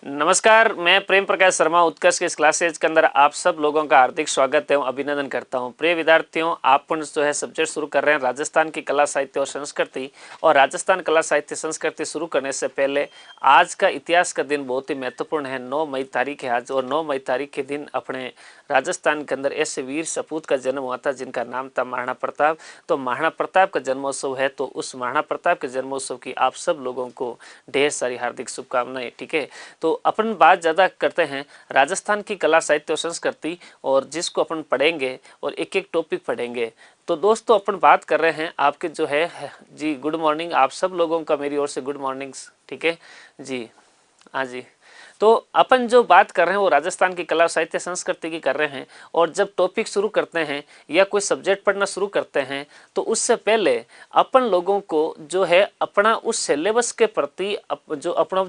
नमस्कार, मैं प्रेम प्रकाश शर्मा उत्कर्ष के इस क्लासेज के अंदर आप सब लोगों का हार्दिक स्वागत एवं अभिनंदन करता हूं। प्रिय विद्यार्थियों, आप जो है सब्जेक्ट शुरू कर रहे हैं राजस्थान की कला साहित्य और संस्कृति। और राजस्थान कला साहित्य संस्कृति शुरू करने से पहले आज का इतिहास का दिन बहुत ही महत्वपूर्ण है। 9 मई तारीख है आज, और 9 मई तारीख के दिन अपने राजस्थान के अंदर ऐसे वीर सपूत का जन्म हुआ था जिनका नाम था महाराणा प्रताप। तो महाराणा प्रताप का जन्मोत्सव है, तो उस महाराणा प्रताप के जन्मोत्सव की आप सब लोगों को ढेर सारी हार्दिक शुभकामनाएं। ठीक है, तो अपन बात ज़्यादा करते हैं राजस्थान की कला साहित्य और संस्कृति, और जिसको अपन पढ़ेंगे और एक एक टॉपिक पढ़ेंगे। तो दोस्तों, अपन बात कर रहे हैं आपके जो है जी, गुड मॉर्निंग आप सब लोगों का मेरी ओर से गुड मॉर्निंग। ठीक है जी, हाँ जी। तो अपन जो बात कर रहे हैं वो राजस्थान की कला साहित्य संस्कृति की कर रहे हैं। और जब टॉपिक शुरू करते हैं या कोई सब्जेक्ट पढ़ना शुरू करते हैं तो उससे पहले अपन लोगों को जो है अपना उस सिलेबस के प्रति जो अपना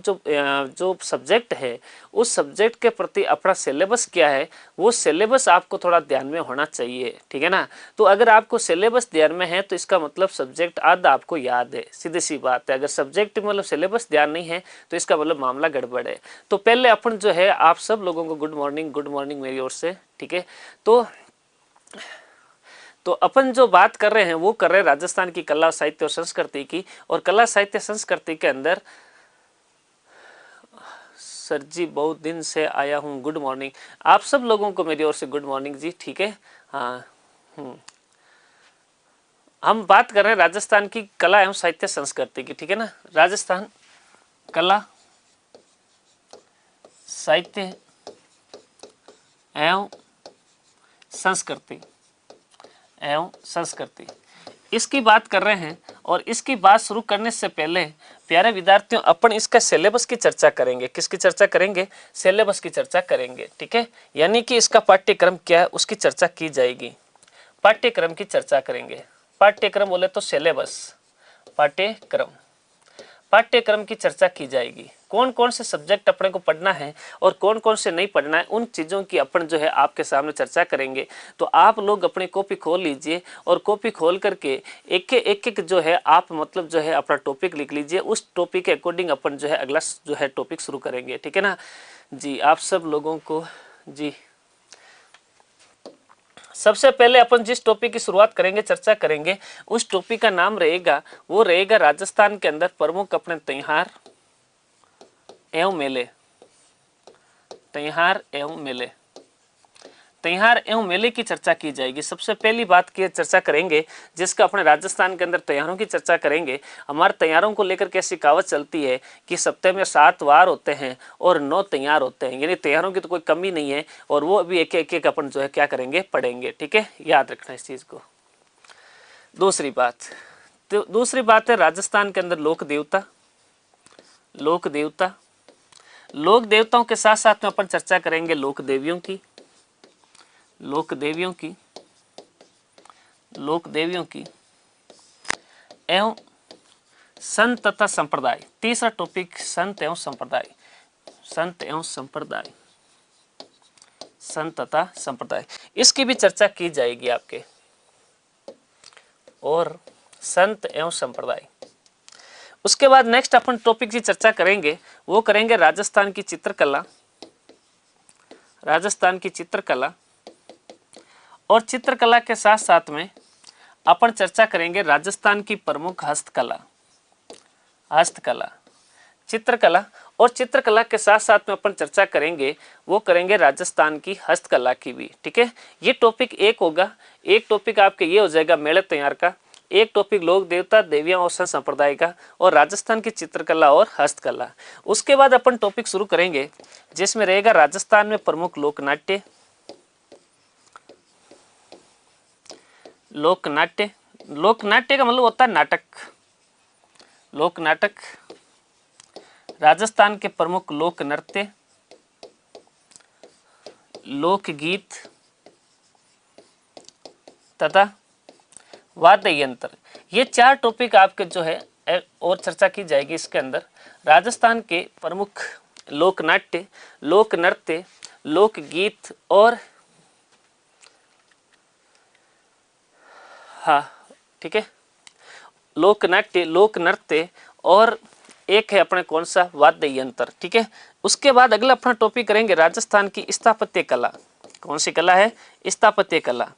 जो सब्जेक्ट है उस सब्जेक्ट के प्रति अपना सिलेबस क्या है वो सिलेबस आपको थोड़ा ध्यान में होना चाहिए। ठीक है ना। तो अगर आपको सिलेबस ध्यान में है तो इसका मतलब सब्जेक्ट आधा आपको याद है, सीधी सी बात है। अगर सब्जेक्ट मतलब सिलेबस ध्यान नहीं है तो इसका मतलब मामला गड़बड़ है। तो पहले अपन जो है आप सब लोगों को गुड मॉर्निंग मेरी ओर से। ठीक है, तो अपन जो बात कर रहे हैं वो कर रहे हैं राजस्थान की कला साहित्य और संस्कृति की। और कला साहित्य संस्कृति के अंदर सर जी बहुत दिन से आया हूँ, गुड मॉर्निंग आप सब लोगों को मेरी ओर से गुड मॉर्निंग जी। ठीक है, हाँ। हम बात कर रहे हैं राजस्थान की कला एवं साहित्य संस्कृति की। ठीक है ना। राजस्थान कला साहित्य एवं संस्कृति इसकी बात कर रहे हैं। और इसकी बात शुरू करने से पहले प्यारे विद्यार्थियों, अपन इसका सिलेबस की चर्चा करेंगे। किसकी चर्चा करेंगे? सिलेबस की चर्चा करेंगे। ठीक है, यानी कि इसका पाठ्यक्रम क्या है उसकी चर्चा की जाएगी। पाठ्यक्रम की चर्चा करेंगे। पाठ्यक्रम बोले तो सिलेबस, पाठ्यक्रम की चर्चा की जाएगी। कौन कौन से सब्जेक्ट अपने को पढ़ना है और कौन कौन से नहीं पढ़ना है, उन चीज़ों की अपन जो है आपके सामने चर्चा करेंगे। तो आप लोग अपनी कॉपी खोल लीजिए और कॉपी खोल करके एक जो है आप मतलब जो है अपना टॉपिक लिख लीजिए। उस टॉपिक के अकॉर्डिंग अपन जो है अगला जो है टॉपिक शुरू करेंगे। ठीक है ना जी। आप सब लोगों को जी, सबसे पहले अपन जिस टॉपिक की शुरुआत करेंगे, चर्चा करेंगे, उस टॉपिक का नाम रहेगा, वो रहेगा राजस्थान के अंदर प्रमुख अपने त्योहार एवं मेले। त्योहार एवं मेले की चर्चा की जाएगी। सबसे पहली बात की चर्चा करेंगे जिसका अपने राजस्थान के अंदर त्योहारों की चर्चा करेंगे। हमारे त्योहारों को लेकर कैसी कहावत चलती है कि सप्ताह में 7 वार होते हैं और 9 त्योहार होते हैं, यानी त्योहारों की तो कोई कमी नहीं है। और वो अभी एक एक अपन जो है क्या करेंगे, पढ़ेंगे। ठीक है, याद रखना इस चीज को। दूसरी बात है राजस्थान के अंदर लोक देवताओं के साथ साथ में अपन चर्चा करेंगे लोक देवियों की एवं संत तथा संप्रदाय। तीसरा टॉपिक संत तथा संप्रदाय, इसकी भी चर्चा की जाएगी आपके। और संत एवं संप्रदाय, उसके बाद नेक्स्ट अपन टॉपिक की चर्चा करेंगे, वो करेंगे राजस्थान की चित्रकला। और चित्रकला के साथ साथ में अपन चर्चा करेंगे राजस्थान की प्रमुख चित्रकला। और चित्रकला के साथ साथ में अपन चर्चा करेंगे, वो करेंगे राजस्थान की हस्तकला की भी। ठीक है, ये टॉपिक एक होगा। एक टॉपिक आपके ये हो जाएगा मेले त्योहार का, एक टॉपिक लोक देवता देवियां और संप्रदाय का, और राजस्थान की चित्रकला और हस्तकला। उसके बाद अपन टॉपिक शुरू करेंगे जिसमें रहेगा राजस्थान में प्रमुख लोकनाट्य का मतलब होता है नाटक। राजस्थान के प्रमुख लोक नृत्य, लोकगीत तथा वाद्य यंत्र, ये 4 टॉपिक आपके जो है और चर्चा की जाएगी इसके अंदर। राजस्थान के प्रमुख लोकनाट्य, लोक नृत्य, लोकगीत और हाँ ठीक है, लोकनाट्य, लोक नृत्य और एक है अपने कौन सा वाद्य यंत्र, ठीक है। उसके बाद अगला अपना टॉपिक करेंगे राजस्थान की स्थापत्य कला। कौन सी कला है? स्थापत्य कला।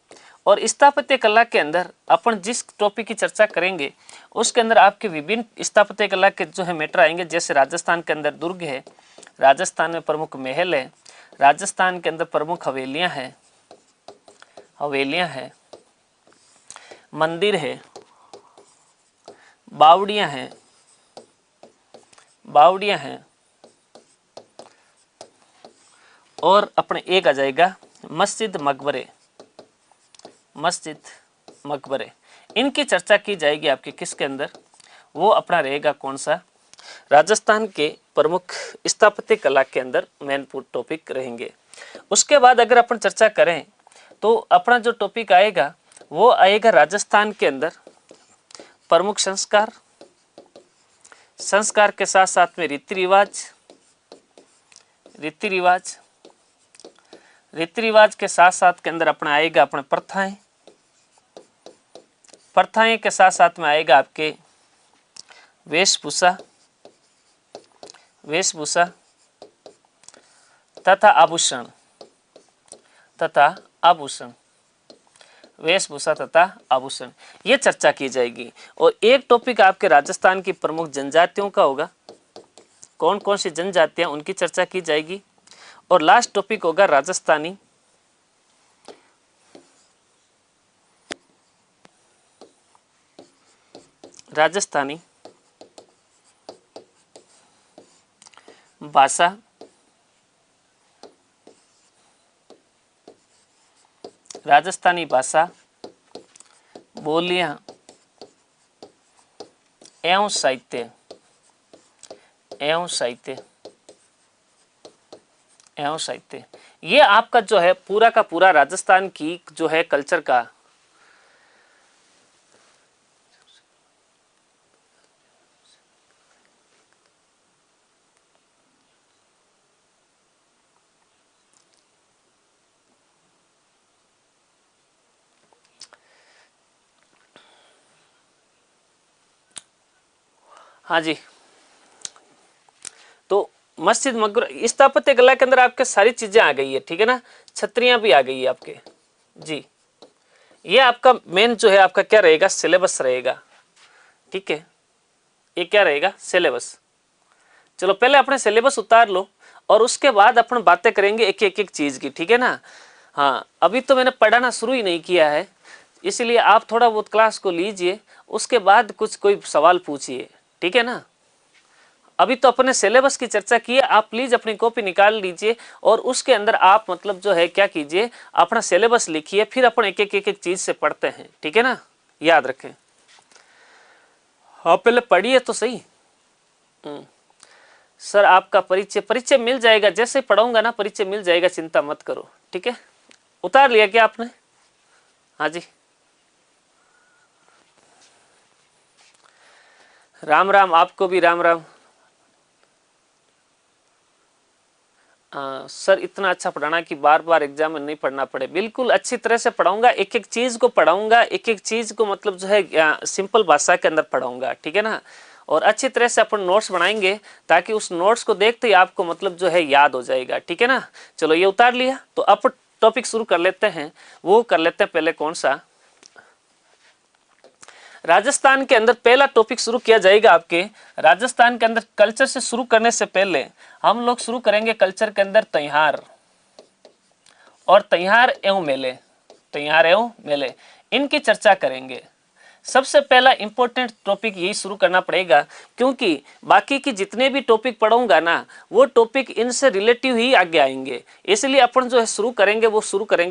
और स्थापत्य कला के अंदर अपन जिस टॉपिक की चर्चा करेंगे उसके अंदर आपके विभिन्न स्थापत्य कला के जो है मैटर आएंगे। जैसे राजस्थान के अंदर दुर्ग है, राजस्थान में प्रमुख महल है, राजस्थान के अंदर प्रमुख हवेलियां हैं, मंदिर है, बावड़ियां हैं और अपने एक आ जाएगा मस्जिद मकबरे। इनकी चर्चा की जाएगी आपके किसके अंदर? वो अपना रहेगा कौन सा? राजस्थान के प्रमुख स्थापत्य कला के अंदर मेन टॉपिक रहेंगे। उसके बाद अगर अपन चर्चा करें तो अपना जो टॉपिक आएगा वो आएगा राजस्थान के अंदर प्रमुख संस्कार के साथ साथ में रीति रिवाज के साथ साथ के अंदर अपना आएगा अपने प्रथाएं के साथ साथ में आएगा आपके वेशभूषा तथा आभूषण वेशभूषा तथा आभूषण, ये चर्चा की जाएगी। और एक टॉपिक आपके राजस्थान की प्रमुख जनजातियों का होगा, कौन कौन सी जनजातियां उनकी चर्चा की जाएगी। और लास्ट टॉपिक होगा राजस्थानी भाषा, बोलियां एवं साहित्य ये आपका जो है पूरा का पूरा राजस्थान की जो है कल्चर का हाँ जी। तो मस्जिद मकबरा स्थापत्य कला के अंदर आपके सारी चीजें आ गई है, ठीक है ना। छतरियां भी आ गई है आपके जी। ये आपका मेन जो है आपका क्या रहेगा? सिलेबस रहेगा, ठीक है। ये क्या रहेगा? सिलेबस। चलो पहले अपने सिलेबस उतार लो और उसके बाद अपन बातें करेंगे एक चीज की, ठीक है ना। हाँ, अभी तो मैंने पढ़ाना शुरू ही नहीं किया है, इसलिए आप थोड़ा बहुत क्लास को लीजिए, उसके बाद कुछ कोई सवाल पूछिए, ठीक है ना। अभी तो अपने सिलेबस की चर्चा की है, आप प्लीज अपनी कॉपी निकाल लीजिए और उसके अंदर आप मतलब जो है क्या कीजिए, अपना सिलेबस लिखिए, फिर अपन एक चीज से पढ़ते हैं, ठीक है ना। याद रखें। हाँ, पहले पढ़िए तो सही। सर आपका परिचय मिल जाएगा, जैसे पढ़ाऊंगा ना परिचय मिल जाएगा, चिंता मत करो, ठीक है। उतार लिया क्या आपने? हाँ जी। राम राम, आपको भी राम राम। सर इतना अच्छा पढ़ाना कि बार बार एग्जाम में नहीं पढ़ना पड़े। बिल्कुल अच्छी तरह से पढ़ाऊंगा, एक चीज को पढ़ाऊंगा, एक चीज को मतलब जो है सिंपल भाषा के अंदर पढ़ाऊंगा, ठीक है ना। और अच्छी तरह से अपन नोट्स बनाएंगे ताकि उस नोट्स को देखते ही आपको मतलब जो है याद हो जाएगा, ठीक है ना। चलो ये उतार लिया, तो अब टॉपिक शुरू कर लेते हैं। वो कर लेते हैं पहले कौन सा? राजस्थान के अंदर पहला टॉपिक शुरू किया जाएगा आपके राजस्थान के अंदर। कल्चर से शुरू करने से पहले हम लोग शुरू करेंगे कल्चर के अंदर त्योहार एवं मेले, इनकी चर्चा करेंगे। सबसे पहला इंपॉर्टेंट टॉपिक यही शुरू करना पड़ेगा, क्योंकि बाकी की जितने भी टॉपिक पढ़ाऊंगा ना वो टॉपिक इनसे रिलेटिव ही आगे आएंगे। इसलिए अपन जो है शुरू करेंगे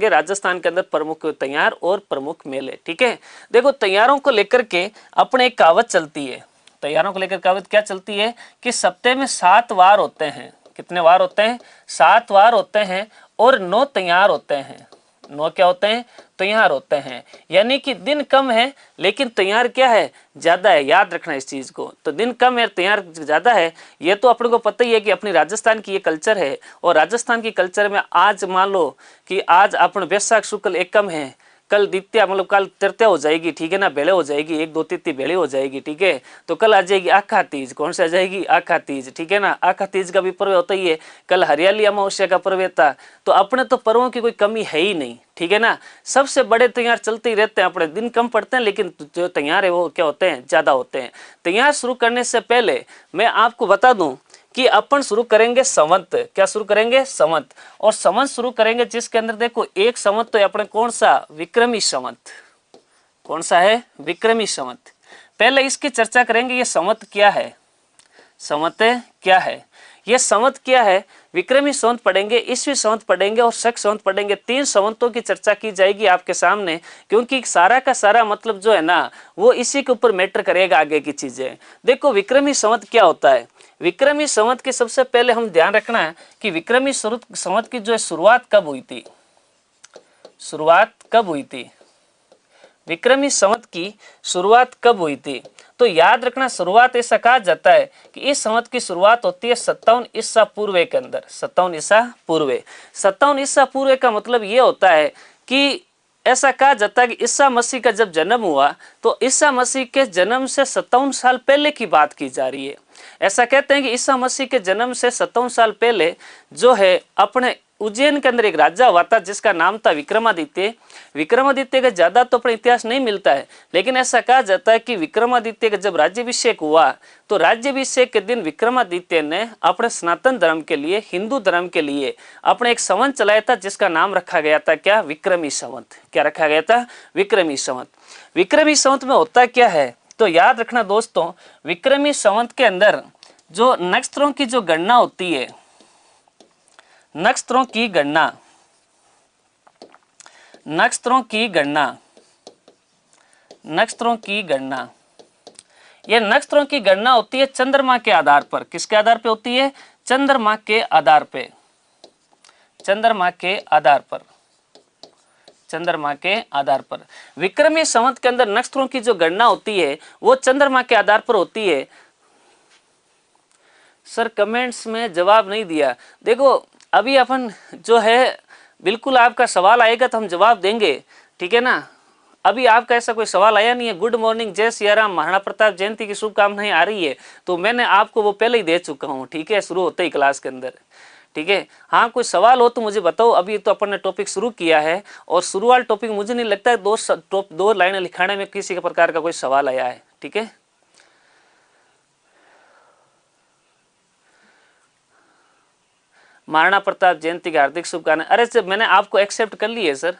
राजस्थान के अंदर प्रमुख त्योहार और प्रमुख मेले, ठीक है। देखो त्योहारों को लेकर के अपने एक कहावत चलती है, त्योहारों को लेकर कहावत क्या चलती है कि सप्ताह में 7 वार होते हैं। कितने वार होते हैं? 7 वार होते हैं और 9 त्योहार होते हैं। 9 क्या होते हैं? त्योहार होते हैं। यानी कि दिन कम है लेकिन त्योहार क्या है? ज्यादा है। याद रखना इस चीज को। तो दिन कम है, त्योहार ज्यादा है, ये तो अपने को पता ही है कि अपनी राजस्थान की ये कल्चर है। और राजस्थान की कल्चर में आज मान लो कि आज अपन वैशाख शुक्ल एकम है, कल द्वितीया मतलब कल तृतीया हो जाएगी, ठीक है ना, भेड़े हो जाएगी, 1 2 3 भेड़ी हो जाएगी, ठीक है। तो कल आ जाएगी आखा तीज, कौन सा आ जाएगी, आखा तीज, ठीक है ना। आखा तीज का भी पर्व होता ही है। कल हरियाली अमावस्या का पर्व था। तो अपने तो पर्वों की कोई कमी है ही नहीं, ठीक है ना। सबसे बड़े त्योहार चलते ही रहते हैं, अपने दिन कम पड़ते हैं लेकिन जो त्योहार है वो क्या होते हैं, ज्यादा होते हैं। त्योहार शुरू करने से पहले मैं आपको बता दूं कि अपन शुरू करेंगे संवत। क्या शुरू करेंगे, संवत। और संवत शुरू करेंगे जिसके अंदर देखो एक संवत तो अपने कौन सा, विक्रमी संवत। कौन सा है, विक्रमी संवत। पहले इसकी चर्चा करेंगे, ये संवत क्या है, संवत क्या है, ये संवत क्या है। विक्रमी संवत पढ़ेंगे, ईस्वी संवत पढ़ेंगे और शक संवत पढ़ेंगे। 3 संवतों की चर्चा की जाएगी आपके सामने, क्योंकि सारा का सारा मतलब जो है ना वो इसी के ऊपर मैटर करेगा आगे की चीजें। देखो विक्रमी संवत क्या होता है। विक्रमी संवत की सबसे पहले हम ध्यान रखना है कि विक्रमी संवत की जो है शुरुआत कब हुई थी, शुरुआत कब हुई थी, विक्रमी संवत की शुरुआत कब हुई थी। तो याद रखना, शुरुआत ऐसा कहा जाता है कि इस संवत की शुरुआत होती है 57 ईसा पूर्व के अंदर। 57 ईसा पूर्व, 57 ईसा पूर्व का मतलब ये होता है कि ऐसा कहा जाता है कि ईसा मसीह का जब जन्म हुआ तो ईसा मसीह के जन्म से 57 साल पहले की बात की जा रही है। ऐसा कहते हैं कि ईसा मसीह के जन्म से 57 साल पहले जो है अपने उज्जैन के अंदर एक राजा हुआ था जिसका नाम था विक्रमादित्य। विक्रमादित्य का ज्यादा तो अपने इतिहास नहीं मिलता है, लेकिन ऐसा कहा जाता है कि विक्रमादित्य का जब राज्याभिषेक हुआ तो राज्याभिषेक के दिन विक्रमादित्य ने अपने सनातन धर्म के लिए, हिंदू धर्म के लिए अपने एक संवत चलाया था जिसका नाम रखा गया था क्या, विक्रमी संवत। क्या रखा गया था, विक्रमी संवत। विक्रमी संवत में होता क्या है तो याद रखना दोस्तों, विक्रमी संवत के अंदर जो नक्षत्रों की जो गणना होती है, नक्षत्रों की गणना, नक्षत्रों की गणना, नक्षत्रों की गणना, यह नक्षत्रों की गणना होती है चंद्रमा के आधार पर। किसके आधार पे होती है, चंद्रमा के आधार पे, चंद्रमा के आधार पर, चंद्रमा के आधार पर। विक्रमी संवत के अंदर नक्षत्रों की जो गणना होती है वो चंद्रमा के आधार पर होती है। सर कमेंट्स में जवाब नहीं दिया। देखो अभी अपन जो है बिल्कुल आपका सवाल आएगा तो हम जवाब देंगे, ठीक है ना। अभी आपका ऐसा कोई सवाल आया नहीं है। गुड मॉर्निंग, जय सिया राम, महाराणा प्रताप जयंती की शुभकामनाएं आ रही है तो मैंने आपको वो पहले ही दे चुका हूँ, ठीक है, शुरू होते ही क्लास के अंदर, ठीक है। हाँ कोई सवाल हो तो मुझे बताओ। अभी तो अपन ने टॉपिक शुरू किया है और शुरू वाला टॉपिक मुझे नहीं लगता है दो लाइनें लिखाने में किसी प्रकार का कोई सवाल आया है, ठीक है। महाराणा प्रताप जयंती की हार्दिक शुभकामनाएं। अरे सर मैंने आपको एक्सेप्ट कर ली है सर।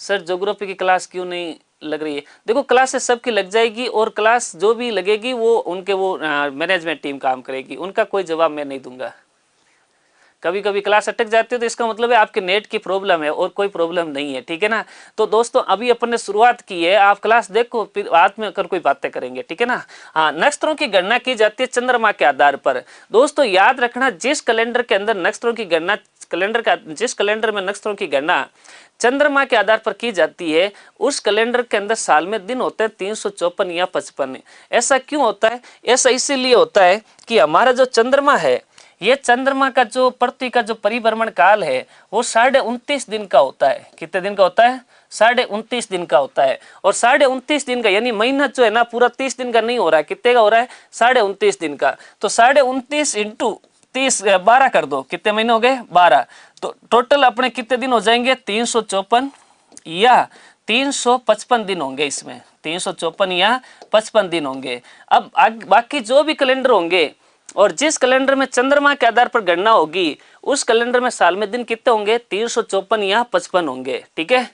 सर ज्योग्राफी की क्लास क्यों नहीं लग रही है। देखो क्लासेस सबकी लग जाएगी और क्लास जो भी लगेगी वो उनके वो मैनेजमेंट टीम काम करेगी, उनका कोई जवाब मैं नहीं दूंगा। कभी कभी क्लास अटक जाती है तो इसका मतलब है आपके नेट की प्रॉब्लम है और कोई प्रॉब्लम नहीं है, ठीक है ना। तो दोस्तों अभी अपन ने शुरुआत की है, आप क्लास देखो फिर बाद में अगर कोई बातें करेंगे, ठीक है ना। हाँ नक्षत्रों की गणना की जाती है चंद्रमा के आधार पर। दोस्तों याद रखना, जिस कैलेंडर के अंदर नक्षत्रों की गणना, कैलेंडर का जिस कैलेंडर में नक्षत्रों की गणना चंद्रमा के आधार पर की जाती है उस कैलेंडर के अंदर साल में दिन होते हैं 354 या 55। ऐसा क्यों होता है, ऐसा इसीलिए होता है कि हमारा जो चंद्रमा है, ये चंद्रमा का जो पृथ्वी का जो परिभ्रमण काल है वो 29.5 दिन का होता है। कितने दिन का होता है, 29.5 दिन का होता है। और 29.5 दिन का यानी महीना जो है ना पूरा 30 दिन का नहीं हो रहा है, कितने का हो रहा है, 29.5 दिन का। तो 29.5 इंटू 30 12 कर दो, कितने महीने हो गए, 12। तो टोटल अपने कितने दिन हो जाएंगे, 354 या 355 दिन होंगे इसमें, 354 या 55 दिन होंगे। अब बाकी जो भी कैलेंडर होंगे और जिस कैलेंडर में चंद्रमा के आधार पर गणना होगी उस कैलेंडर में साल में दिन कितने होंगे, 354 या 55 होंगे, ठीक है।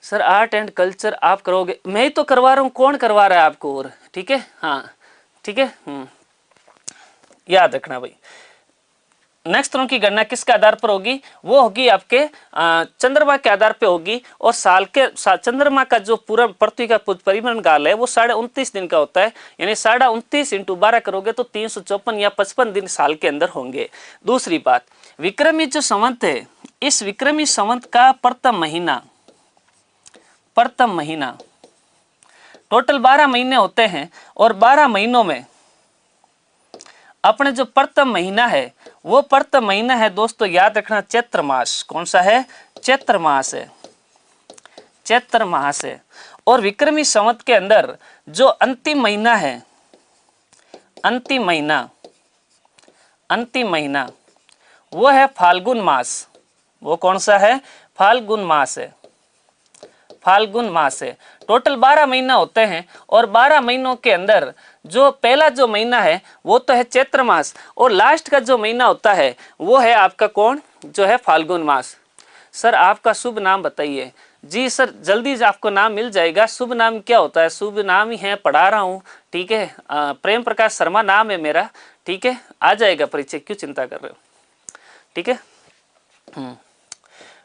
सर आर्ट एंड कल्चर आप करोगे, मैं ही तो करवा रहा हूँ, कौन करवा रहा है आपको और, ठीक है। हाँ ठीक है, याद रखना भाई। नक्षत्रों की गणना किसके आधार पर होगी, वो होगी आपके चंद्रमा के आधार पे होगी। और साल के चंद्रमा का जो पूरा पृथ्वी का परिभ्रमण काल है वो 29.5 दिन का होता है, यानी 29.5 इंटू 12 करोगे तो 354 या 55 दिन साल के अंदर होंगे। दूसरी बात, विक्रमी जो संवत है, इस विक्रमी संवत का प्रथम महीना टोटल 12 महीने होते हैं और 12 महीनों में अपने जो प्रथम महीना है वो प्रथम महीना है दोस्तों, याद रखना चैत्र मास। कौन सा है, चैत्र मास है। चैत्र मास है। और विक्रमी संवत के अंदर जो अंतिम महीना है, अंतिम महीना वो है फाल्गुन मास। वो कौन सा है? फाल्गुन मास है। फाल्गुन मास है। टोटल 12 महीना होते हैं और 12 महीनों के अंदर जो पहला जो महीना है वो तो है चैत्र मास और लास्ट का जो महीना होता है वो है आपका कौन? जो है फाल्गुन मास। सर आपका शुभ नाम बताइए। जी सर जल्दी आपको नाम मिल जाएगा। शुभ नाम क्या होता है? शुभ नाम ही है, पढ़ा रहा हूँ, ठीक है। प्रेम प्रकाश शर्मा नाम है मेरा, ठीक है। आ जाएगा परिचय, क्यों चिंता कर रहे हो, ठीक है।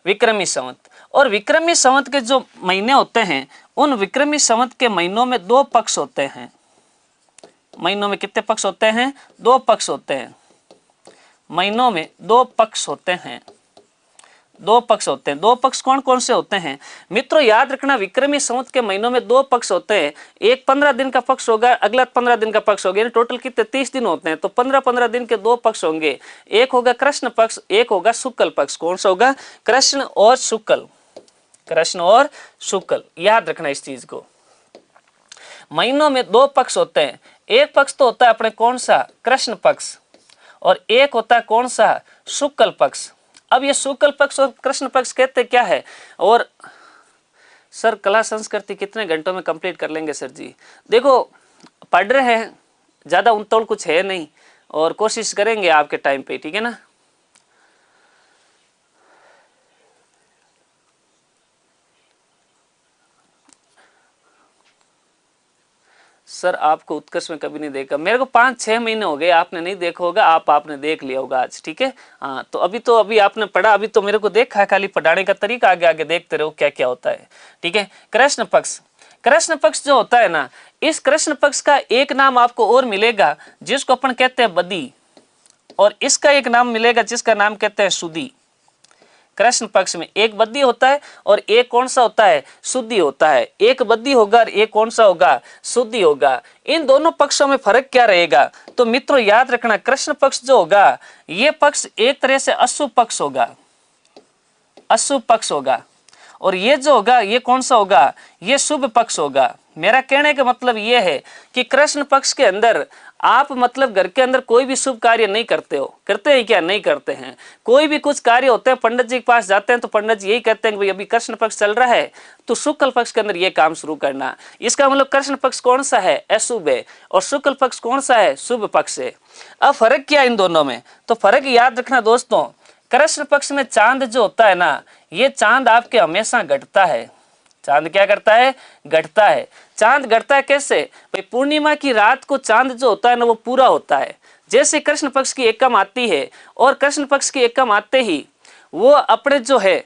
विक्रमी संवत। और विक्रमी संवत के जो महीने होते हैं उन विक्रमी संवत के महीनों में 2 पक्ष होते हैं। महीनों में कितने पक्ष होते हैं? 2 पक्ष होते हैं। महीनों में 2 पक्ष होते हैं। 2 पक्ष होते हैं। 2 पक्ष कौन कौन से होते हैं मित्रों? याद रखना, विक्रमी संवत के महीनों में 2 पक्ष होते हैं। एक 15 दिन का पक्ष होगा, अगला 15 दिन का पक्ष होगा। टोटल कितने? 30 दिन होते हैं, तो 15-15 दिन के 2 पक्ष होंगे। एक होगा कृष्ण पक्ष, एक होगा शुक्ल पक्ष। कौन सा होगा? कृष्ण और शुक्ल। कृष्ण और शुक्ल, याद रखना इस चीज को। महीनों में 2 पक्ष होते हैं। एक पक्ष तो होता है अपने कौन सा? कृष्ण पक्ष। और एक होता है कौन सा? शुक्ल पक्ष। अब ये शुक्ल पक्ष और कृष्ण पक्ष कहते क्या है? और सर कला संस्कृति कितने घंटों में कंप्लीट कर लेंगे सर जी? देखो पढ़ रहे हैं, ज़्यादा उनतोड़ कुछ है नहीं और कोशिश करेंगे आपके टाइम पे, ठीक है ना। सर आपको उत्कर्ष में कभी नहीं देखा, मेरे को 5-6 महीने हो गए, आपने नहीं देखा होगा, आपने देख लिया होगा आज, ठीक है। हाँ तो अभी आपने पढ़ा, अभी तो मेरे को देखा है, खाली पढ़ाने का तरीका आगे आगे देखते रहो क्या क्या होता है, ठीक है। कृष्ण पक्ष। कृष्ण पक्ष जो होता है ना, इस कृष्ण पक्ष का एक नाम आपको और मिलेगा जिसको अपन कहते हैं बदी, और इसका एक नाम मिलेगा जिसका नाम कहते हैं सुदी। कृष्ण पक्ष में एक बद्दी होता है और एक कौन सा होता है? शुद्धि होता है। एक बद्दी होगा और एक कौन सा होगा? शुद्धि होगा। इन दोनों पक्षों में फर्क क्या रहेगा? तो मित्रों याद रखना, कृष्ण पक्ष जो होगा ये पक्ष एक तरह से अशुभ पक्ष होगा, अशुभ पक्ष होगा। और ये जो होगा ये कौन सा होगा? ये शुभ पक्ष होगा। मेरा कहने का मतलब ये है कि कृष्ण पक्ष के अंदर आप मतलब घर के अंदर कोई भी शुभ कार्य नहीं करते हो। करते हैं क्या? नहीं करते हैं। कोई भी कुछ कार्य होते हैं, पंडित जी के पास जाते हैं तो पंडित जी यही कहते हैं कि भाई अभी कृष्ण पक्ष चल रहा है तो शुक्ल पक्ष के अंदर ये काम शुरू करना। इसका मतलब कृष्ण पक्ष कौन सा है? अशुभ है, और शुक्ल पक्ष कौन सा है? शुभ पक्ष है। अब फर्क क्या इन दोनों में? तो फर्क याद रखना दोस्तों, कृष्ण पक्ष में चांद जो होता है ना, ये चांद आपके हमेशा घटता है। चांद क्या करता है? घटता है। चांद घटता है कैसे? भाई पूर्णिमा की रात को चांद जो होता है ना वो पूरा होता है। जैसे कृष्ण पक्ष की एकम आती है और कृष्ण पक्ष की एकम आते ही वो अपने जो है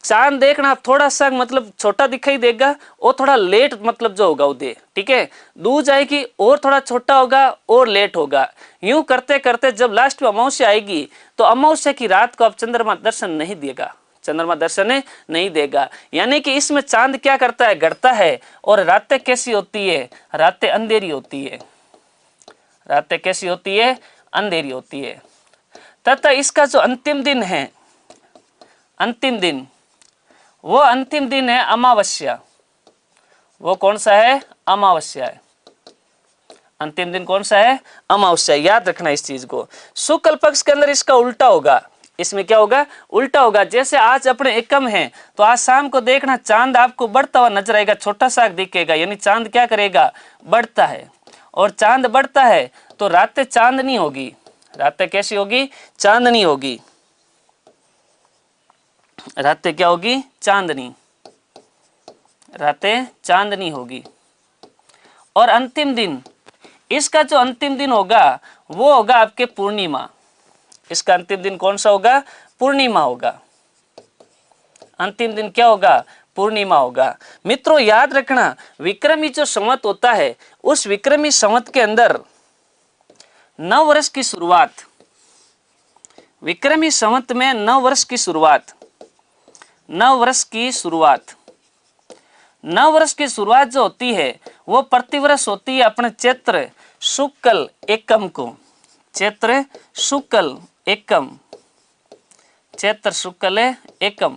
चांद देखना थोड़ा सा मतलब छोटा दिखाई देगा और थोड़ा लेट मतलब जो होगा उदय, ठीक है। दूज आएगी और थोड़ा छोटा होगा और लेट होगा। यूं करते करते जब लास्ट में अमावस्या आएगी तो अमावस्या की रात को अब चंद्रमा दर्शन नहीं देगा, चंद्रमा दर्शन नहीं देगा। यानी कि इसमें चांद क्या करता है? घटता है। और रातें कैसी होती है? रातें अंधेरी होती है। रातें कैसी होती है? अंधेरी होती है। तथा इसका जो अंतिम दिन है, अंतिम दिन, वो अंतिम दिन है अमावस्या। वो कौन सा है? अमावस्या है। अंतिम दिन कौन सा है? अमावस्या। याद रखना इस चीज को। शुक्ल पक्ष के अंदर इसका उल्टा होगा। इसमें क्या होगा? उल्टा होगा। जैसे आज अपने एकम है तो आज शाम को देखना चांद आपको बढ़ता हुआ नजर आएगा, छोटा सा दिखेगा, यानी चांद क्या करेगा? बढ़ता है। और चांद बढ़ता है तो रातें चांदनी होगी। रातें कैसी होगी? चांदनी होगी। रातें क्या होगी? चांदनी। रातें चांदनी होगी। और अंतिम दिन, इसका जो अंतिम दिन होगा वो होगा आपके पूर्णिमा। इसका अंतिम दिन कौन सा होगा? पूर्णिमा होगा। अंतिम दिन क्या होगा? पूर्णिमा होगा। मित्रों याद रखना, विक्रमी जो संवत होता है उस विक्रमी संवत के अंदर नव वर्ष की शुरुआत, विक्रमी संवत में नव वर्ष की शुरुआत, नव वर्ष की शुरुआत, नव वर्ष की शुरुआत जो होती है वो प्रतिवर्ष होती है अपने चैत्र शुक्ल एकम को। चैत्र शुक्ल एकम, चैत्र शुक्ल एकम।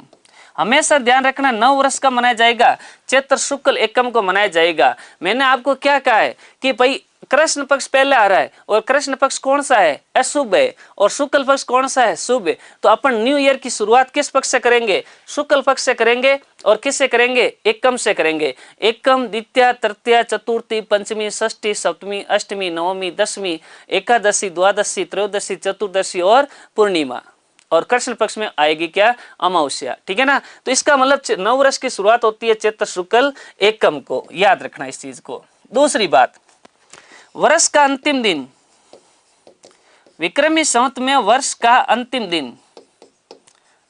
हमेशा ध्यान रखना, नव वर्ष का मनाया जाएगा, चैत्र शुक्ल एकम को मनाया जाएगा। मैंने आपको क्या कहा है कि भाई कृष्ण पक्ष पहले आ रहा है, और कृष्ण पक्ष कौन सा है, अशुभ है, और शुक्ल पक्ष कौन सा है, शुभ है। तो अपन न्यू ईयर की शुरुआत किस पक्ष से करेंगे, शुक्ल पक्ष से करेंगे। और किससे करेंगे, एकम से करेंगे। एकम, द्वितीया, तृतीया, चतुर्थी, पंचमी, षष्ठी, सप्तमी, अष्टमी, नवमी, दशमी, एकादशी, द्वादशी, त्रयोदशी, चतुर्दशी और पूर्णिमा। और कृष्ण पक्ष में आएगी क्या, अमावस्या। ठीक है ना। तो इसका मतलब नववर्ष की शुरुआत होती है चैत्र शुक्ल एकम को, याद रखना इस चीज को। दूसरी बात, वर्ष का अंतिम दिन, विक्रमी संवत में वर्ष का अंतिम दिन,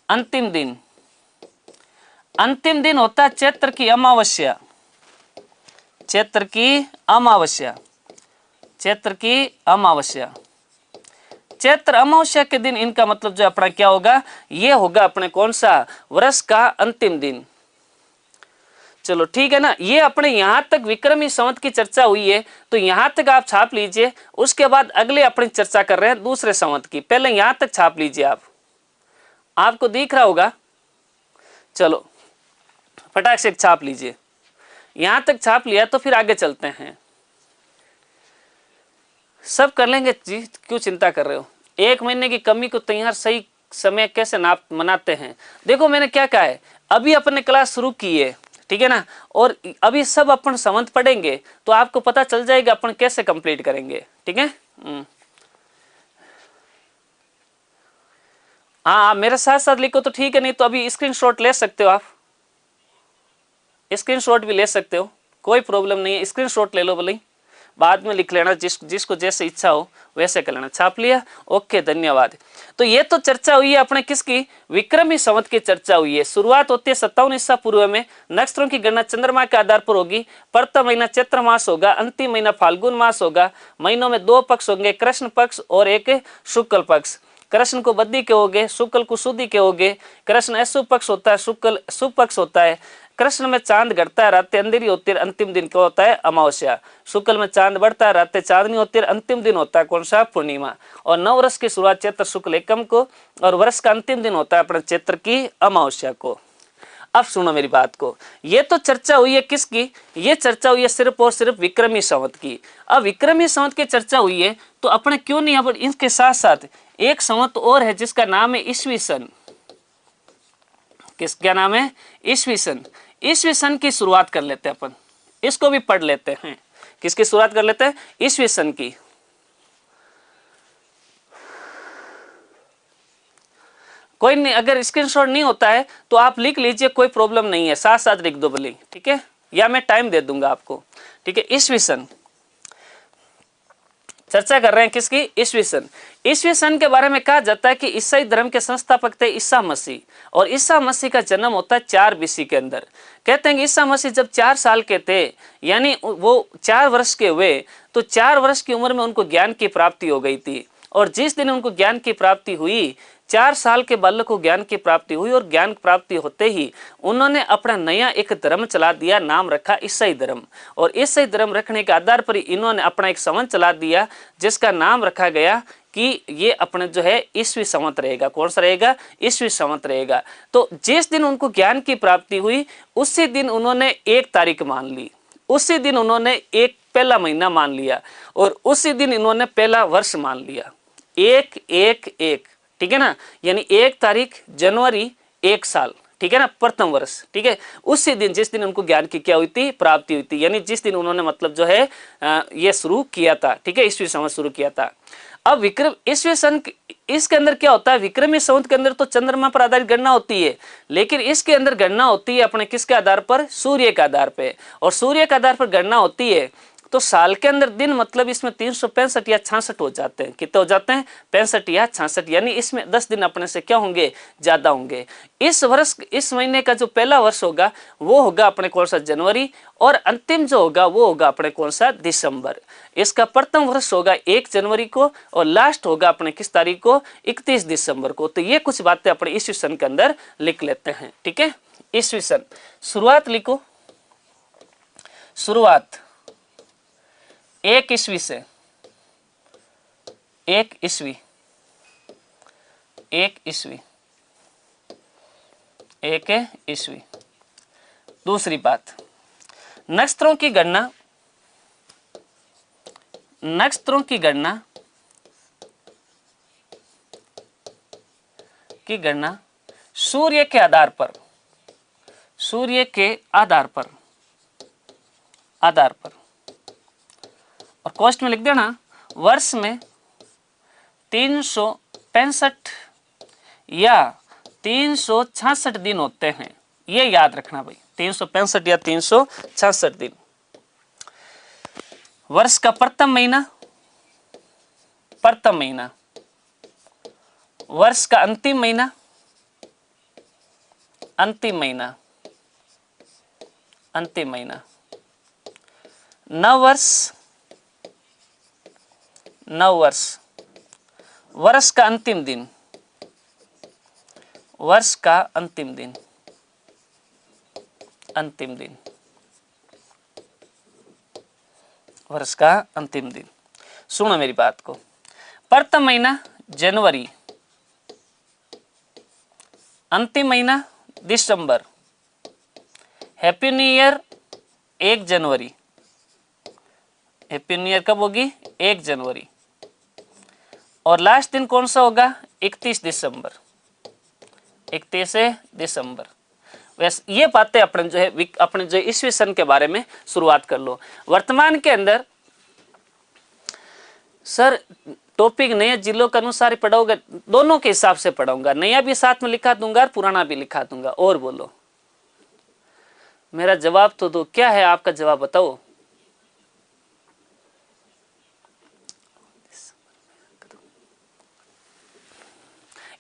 अंतिम दिन, अंतिम दिन होता है चैत्र की अमावस्या, चैत्र की अमावस्या, चैत्र की अमावस्या। चैत्र अमावस्या के दिन इनका मतलब जो अपना क्या होगा, ये होगा अपने कौन सा, वर्ष का अंतिम दिन। चलो ठीक है ना। ये अपने यहां तक विक्रमी संवत की चर्चा हुई है, तो यहां तक आप छाप लीजिए। उसके बाद अगले अपनी चर्चा कर रहे हैं दूसरे संवत की, पहले यहां तक छाप लीजिए। आपको दिख रहा होगा, चलो फटाक से छाप लीजिए। यहां तक छाप लिया तो फिर आगे चलते हैं, सब कर लेंगे जी, क्यों चिंता कर रहे हो। एक महीने की कमी को तैयार सही समय कैसे नाप मनाते हैं। देखो मैंने क्या कहा है, अभी अपने क्लास शुरू की है, ठीक है ना, और अभी सब अपन संवत पढ़ेंगे तो आपको पता चल जाएगा अपन कैसे कंप्लीट करेंगे। ठीक है। हाँ मेरे साथ साथ लिखो तो ठीक है, नहीं तो अभी स्क्रीनशॉट ले सकते हो, आप स्क्रीनशॉट भी ले सकते हो, कोई प्रॉब्लम नहीं है। स्क्रीनशॉट ले लो भले, बाद में लिख लेना, जिसको जैसे इच्छा हो वैसे कर लेना। छाप लिया, ओके धन्यवाद। तो ये तो चर्चा हुई है अपने किसकी, विक्रमी संवत की चर्चा हुई है। शुरुआत होती है 57 ईसा पूर्व में। नक्षत्रों की गणना चंद्रमा के आधार पर होगी। प्रथम महीना चैत्र मास होगा, अंतिम महीना फाल्गुन मास होगा। महीनों में दो पक्ष होंगे, कृष्ण पक्ष और एक शुक्ल पक्ष। कृष्ण को बद्दी कहोगे, शुक्ल को शुद्धि कहोगे। कृष्ण अशुभ पक्ष होता है, शुक्ल शुभ पक्ष होता है। कृष्ण में चांद घटता है, रातें अंधेरी होती है, अंतिम दिन क्या होता है, अमावस्या। शुक्ल में चांद बढ़ता है, रातें चांदनी होती है, अंतिम दिन होता है कौन सा, पूर्णिमा। और नव वर्ष की शुरुआत चैत्र शुक्ल एकम को, और वर्ष का अंतिम दिन होता है अपने चैत्र की अमावस्या को। अब सुनो मेरी बात को, ये तो चर्चा हुई है किसकी, ये चर्चा हुई है सिर्फ और सिर्फ विक्रमी संवत की। अब विक्रमी संवत की चर्चा हुई है तो अपने क्यों नहीं, अब इसके साथ साथ एक संवत और है जिसका नाम है ईस्वी सन। किसका नाम है, ईस्वी सन। ईस्वी सन की शुरुआत कर लेते हैं अपन, इसको भी पढ़ लेते हैं। किसकी शुरुआत कर लेते हैं, ईस्वी सन की। कोई नहीं, अगर स्क्रीनशॉट नहीं होता है तो आप लिख लीजिए, कोई प्रॉब्लम नहीं है, साथ साथ लिख दो भले, ठीक है, या मैं टाइम दे दूंगा आपको। ठीक है, ईस्वी सन चर्चा कर रहे हैं किसकी, ईस्वी सन। ईस्वी सन के बारे में कहा जाता है कि ईसाई धर्म के संस्थापक थे ईसा मसीह, और ईसा मसीह का जन्म होता है 4 BC के अंदर। कहते हैं कि ईसा मसीह जब 4 साल के थे, यानी वो 4 वर्ष के हुए, तो 4 वर्ष की उम्र में उनको ज्ञान की प्राप्ति हो गई थी। और जिस दिन उनको ज्ञान की प्राप्ति हुई, 4 साल के बालक को ज्ञान की प्राप्ति हुई, और ज्ञान प्राप्ति होते ही उन्होंने अपना नया एक धर्म चला दिया, नाम रखा ईसाई धर्म। और ईसाई धर्म रखने के आधार पर इन्होंने अपना एक संवत चला दिया जिसका नाम रखा गया कि ये अपने जो है ईस्वी संवत रहेगा। कौन सा रहेगा, ईस्वी संवत रहेगा। तो जिस दिन उनको ज्ञान की प्राप्ति हुई उसी दिन उन्होंने एक तारीख मान ली, उसी दिन उन्होंने एक पहला महीना मान लिया, और उसी दिन इन्होंने पहला वर्ष मान लिया। 1-1-1, ठीक है ना, यानी 1 तारीख जनवरी 1 साल, ठीक है ना, प्रथम वर्ष। ठीक है, उसी दिन जिस दिन उनको ज्ञान की क्या हुई थी, प्राप्ति हुई थी, यानी जिस दिन उन्होंने मतलब जो है ये शुरू किया था। ठीक है, ईस्वी संवत शुरू किया था। अब विक्रम ईस्वी सन, इसके अंदर क्या होता है, विक्रमी संवत के अंदर तो चंद्रमा पर आधारित गणना होती है, लेकिन इसके अंदर गणना होती है अपने किसके आधार पर, सूर्य के आधार पे। और सूर्य के आधार पर गणना होती है तो साल के अंदर दिन मतलब इसमें 365 या 66 हो जाते हैं। कितने हो जाते हैं, 65 या 66, यानी इसमें 10 दिन अपने से क्या होंगे, ज्यादा होंगे। इस वर्ष, इस महीने का जो पहला वर्ष होगा वो होगा अपने कौन सा, जनवरी, और अंतिम जो होगा वो होगा अपने कौन सा, दिसंबर। इसका प्रथम वर्ष होगा 1 जनवरी को, और लास्ट होगा अपने किस तारीख को, 31 दिसंबर को। तो ये कुछ बातें अपने ईस्वी सन के अंदर लिख लेते हैं। ठीक है, ईस्वी सन शुरुआत लिखो, शुरुआत 1 ईस्वी से, 1 ईस्वी, 1 ईस्वी, 1 ईस्वी। दूसरी बात, नक्षत्रों की गणना, नक्षत्रों की गणना सूर्य के आधार पर, सूर्य के आधार पर और कॉस्ट में लिख देना, वर्ष में 365 या 366 दिन होते हैं, ये याद रखना भाई, 365 या 366 दिन। वर्ष का प्रथम महीना, वर्ष का अंतिम महीना, नव वर्ष, वर्ष का अंतिम दिन, वर्ष का अंतिम दिन। सुनो मेरी बात को, प्रथम महीना जनवरी, अंतिम महीना दिसंबर, हैप्पी न्यू ईयर 1 जनवरी, हैप्पी न्यू ईयर कब होगी? 1 जनवरी। और लास्ट दिन कौन सा होगा? 31 दिसंबर, 31 दिसंबर। वैसे ये बातें अपने जो ईस्वी सन के बारे में शुरुआत कर लो। वर्तमान के अंदर सर टॉपिक नए जिलों के अनुसार ही पढ़ाओगे, दोनों के हिसाब से पढ़ाऊंगा, नया भी साथ में लिखा दूंगा और पुराना भी लिखा दूंगा। और बोलो, मेरा जवाब तो दो, क्या है आपका जवाब बताओ।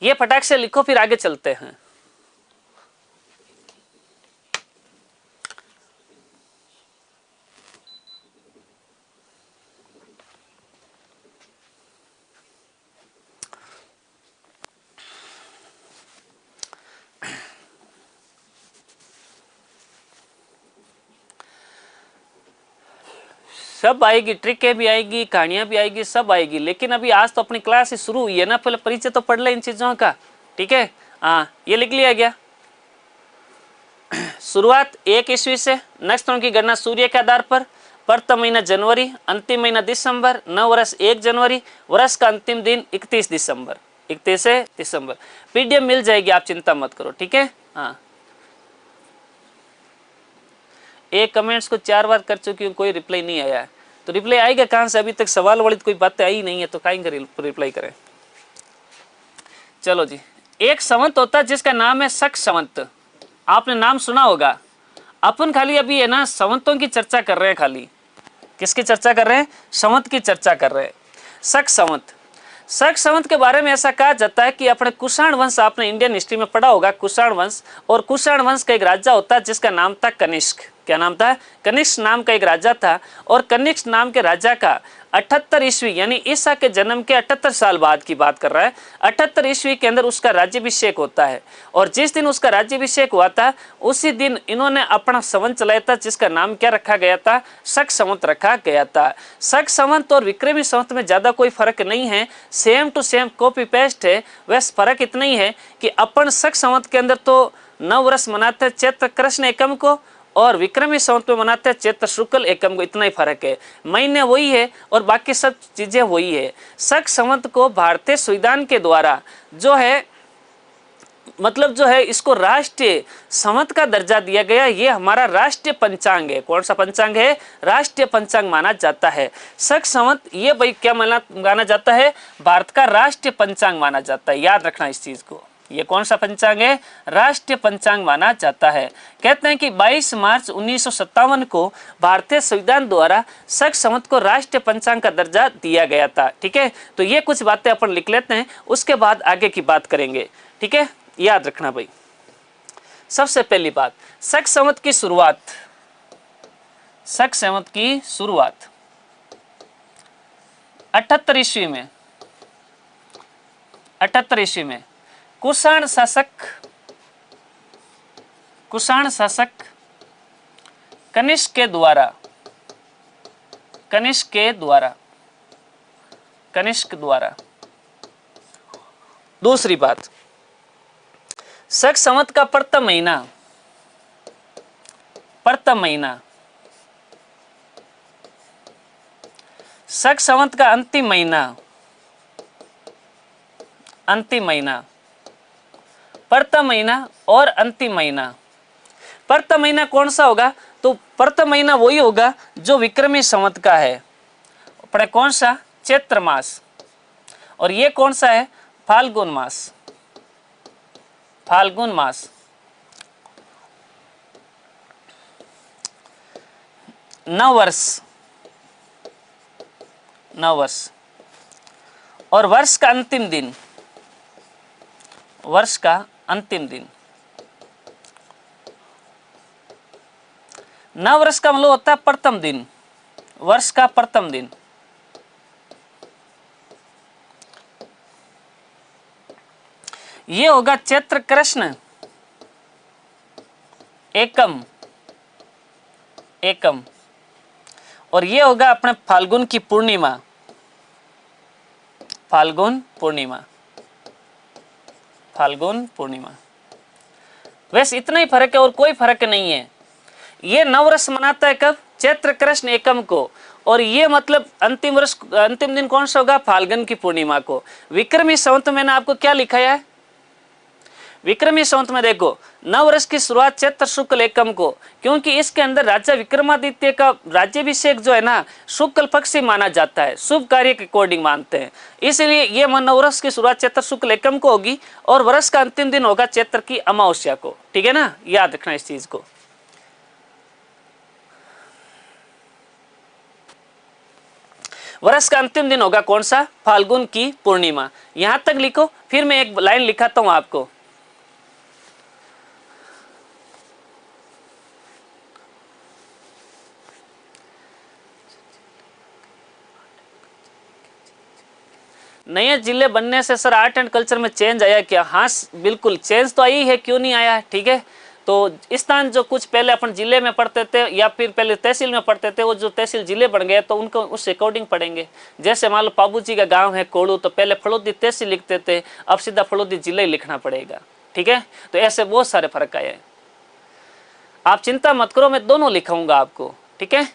ये फटाक से लिखो, फिर आगे चलते हैं। सब आएगी, ट्रिकें भी आएगी, कहानियां भी आएगी, सब आएगी, लेकिन अभी आज तो अपनी क्लास ही शुरू हुई है ना, पहले परिचय तो पढ़ ले इन चीजों का, ठीक है। हाँ, ये लिख लिया गया। शुरुआत 1 ईस्वी से, नक्षत्रों की गणना सूर्य के आधार पर, प्रथम महीना जनवरी, अंतिम महीना दिसंबर, नव वर्ष 1 जनवरी, वर्ष का अंतिम दिन 31 दिसंबर, 31 दिसंबर। पीडीएफ मिल जाएगी, आप चिंता मत करो, ठीक है। हाँ, एक कमेंट्स को 4 बार कर चुकी हूँ, कोई रिप्लाई नहीं आया है, तो रिप्लाई आएगा कहां से? अभी तक सवाल वाली कोई बातें आई नहीं है, तो कहीं रिप्लाई करें। चलो जी, एक संवत होता है जिसका नाम है शक संवत, आपने नाम सुना होगा। अपन खाली अभी है ना संवतों की चर्चा कर रहे हैं, खाली किसकी चर्चा कर रहे हैं? संवत की चर्चा कर रहे हैं। शक संवत, शक संवत के बारे में ऐसा कहा जाता है कि अपने कुषाण वंश, आपने इंडियन हिस्ट्री में पढ़ा होगा कुषाण वंश, और कुषाण वंश का एक राजा होता है जिसका नाम था कनिष्क। क्या नाम था? कनिष्क नाम का एक राजा था, और कनिष्क नाम के राजा का 78 ईस्वी यानी ईसा के जन्म के 78 साल बाद की बात कर रहा है, 78 ईस्वी के अंदर उसका राज्याभिषेक होता है। और जिस दिन उसका राज्याभिषेक हुआ था उसी दिन इन्होंने अपना संवत चलाया था, जिसका नाम क्या रखा गया था? शक संवत रखा गया था। शक संवत और विक्रमी संवत में ज्यादा कोई फर्क नहीं है, same to same copy paste है। वैसे फर्क इतना ही है कि अपन शक संवत के अंदर तो नव वर्ष मनाते हैं चैत्र कृष्ण एकम को, और विक्रमी संवत में मनाते हैं चैत्र शुक्ल एकम को, इतना ही फर्क है। महीने वही है और बाकी सब चीजें वही है। शक संवत को भारतीय संविधान के द्वारा जो है, मतलब जो है, इसको राष्ट्रीय संवत का दर्जा दिया गया। ये हमारा राष्ट्रीय पंचांग है। कौन सा पंचांग है? राष्ट्रीय पंचांग माना जाता है। शक संवत ये भाई क्या माना जाता है? भारत का राष्ट्रीय पंचांग माना जाता है। याद रखना इस चीज को। ये कौन सा पंचांग है? राष्ट्रीय पंचांग माना जाता है। कहते हैं कि 22 मार्च 1957 को भारतीय संविधान द्वारा शक संवत को राष्ट्रीय पंचांग का दर्जा दिया गया था। ठीक है, तो ये कुछ बातें अपन लिख लेते हैं, उसके बाद आगे की बात करेंगे। ठीक है, याद रखना भाई। सबसे पहली बात, शक संवत की शुरुआत, शक संवत की शुरुआत 78 ईस्वी में, 78 ईस्वी में कुषाण शासक कनिष्क के द्वारा। दूसरी बात, शक संवत का प्रथम महीना, प्रथम महीना, शक संवत का अंतिम महीना, अंतिम महीना, प्रथम महीना और अंतिम महीना। प्रथम महीना कौन सा होगा? तो प्रथम महीना वही होगा जो विक्रमी संवत का है, पर कौन सा? चैत्र मास। और ये कौन सा है? फाल्गुन मास, फाल्गुन मास। नववर्ष, नववर्ष। और वर्ष का अंतिम दिन, वर्ष का अंतिम दिन। नववर्ष का मतलब होता है प्रथम दिन, वर्ष का प्रथम दिन। ये होगा चैत्र कृष्ण एकम, एकम। और ये होगा अपने फाल्गुन की पूर्णिमा, फाल्गुन पूर्णिमा, फाल्गुन पूर्णिमा। वैसे इतना ही फर्क है और कोई फर्क नहीं है। ये नववर्ष मनाता है कब? चैत्र कृष्ण एकम को। और ये मतलब अंतिम वर्ष, अंतिम दिन कौन सा होगा? फाल्गुन की पूर्णिमा को। विक्रमी संवत में मैंने आपको क्या लिखाया है? विक्रमी संवत में देखो, नववर्ष की शुरुआत चैत्र शुक्ल एकम को, क्योंकि इसके अंदर राजा विक्रमादित्य का राज्याभिषेक जो है ना, शुक्ल पक्ष से माना जाता है, शुभ कार्य के अकॉर्डिंग मानते हैं। इसलिए ये नववर्ष की शुरुआत चैत्र शुक्ल एकम को होगी और वर्ष का अंतिम दिन होगा चैत्र की अमावस्या को। ठीक है ना, याद रखना इस चीज को। वर्ष का अंतिम दिन होगा कौन सा? फाल्गुन की पूर्णिमा। यहां तक लिखो, फिर मैं एक लाइन लिखाता हूं आपको। नए जिले बनने से सर आर्ट एंड कल्चर में चेंज आया क्या? हाँ बिल्कुल चेंज तो आई है, क्यों नहीं आया। ठीक है, तो स्थान जो कुछ पहले अपन जिले में पढ़ते थे या फिर पहले तहसील में पढ़ते थे, वो जो तहसील जिले बन गए तो उनको उस अकॉर्डिंग पढ़ेंगे। जैसे मान लो पाबू जी का गांव है कोड़ू, तो पहले फलोदी तहसील लिखते थे, अब सीधा फलोदी जिला ही लिखना पड़ेगा। ठीक है, तो ऐसे बहुत सारे फर्क आए हैं। आप चिंता मत करो, मैं दोनों लिखाऊंगा आपको। ठीक है,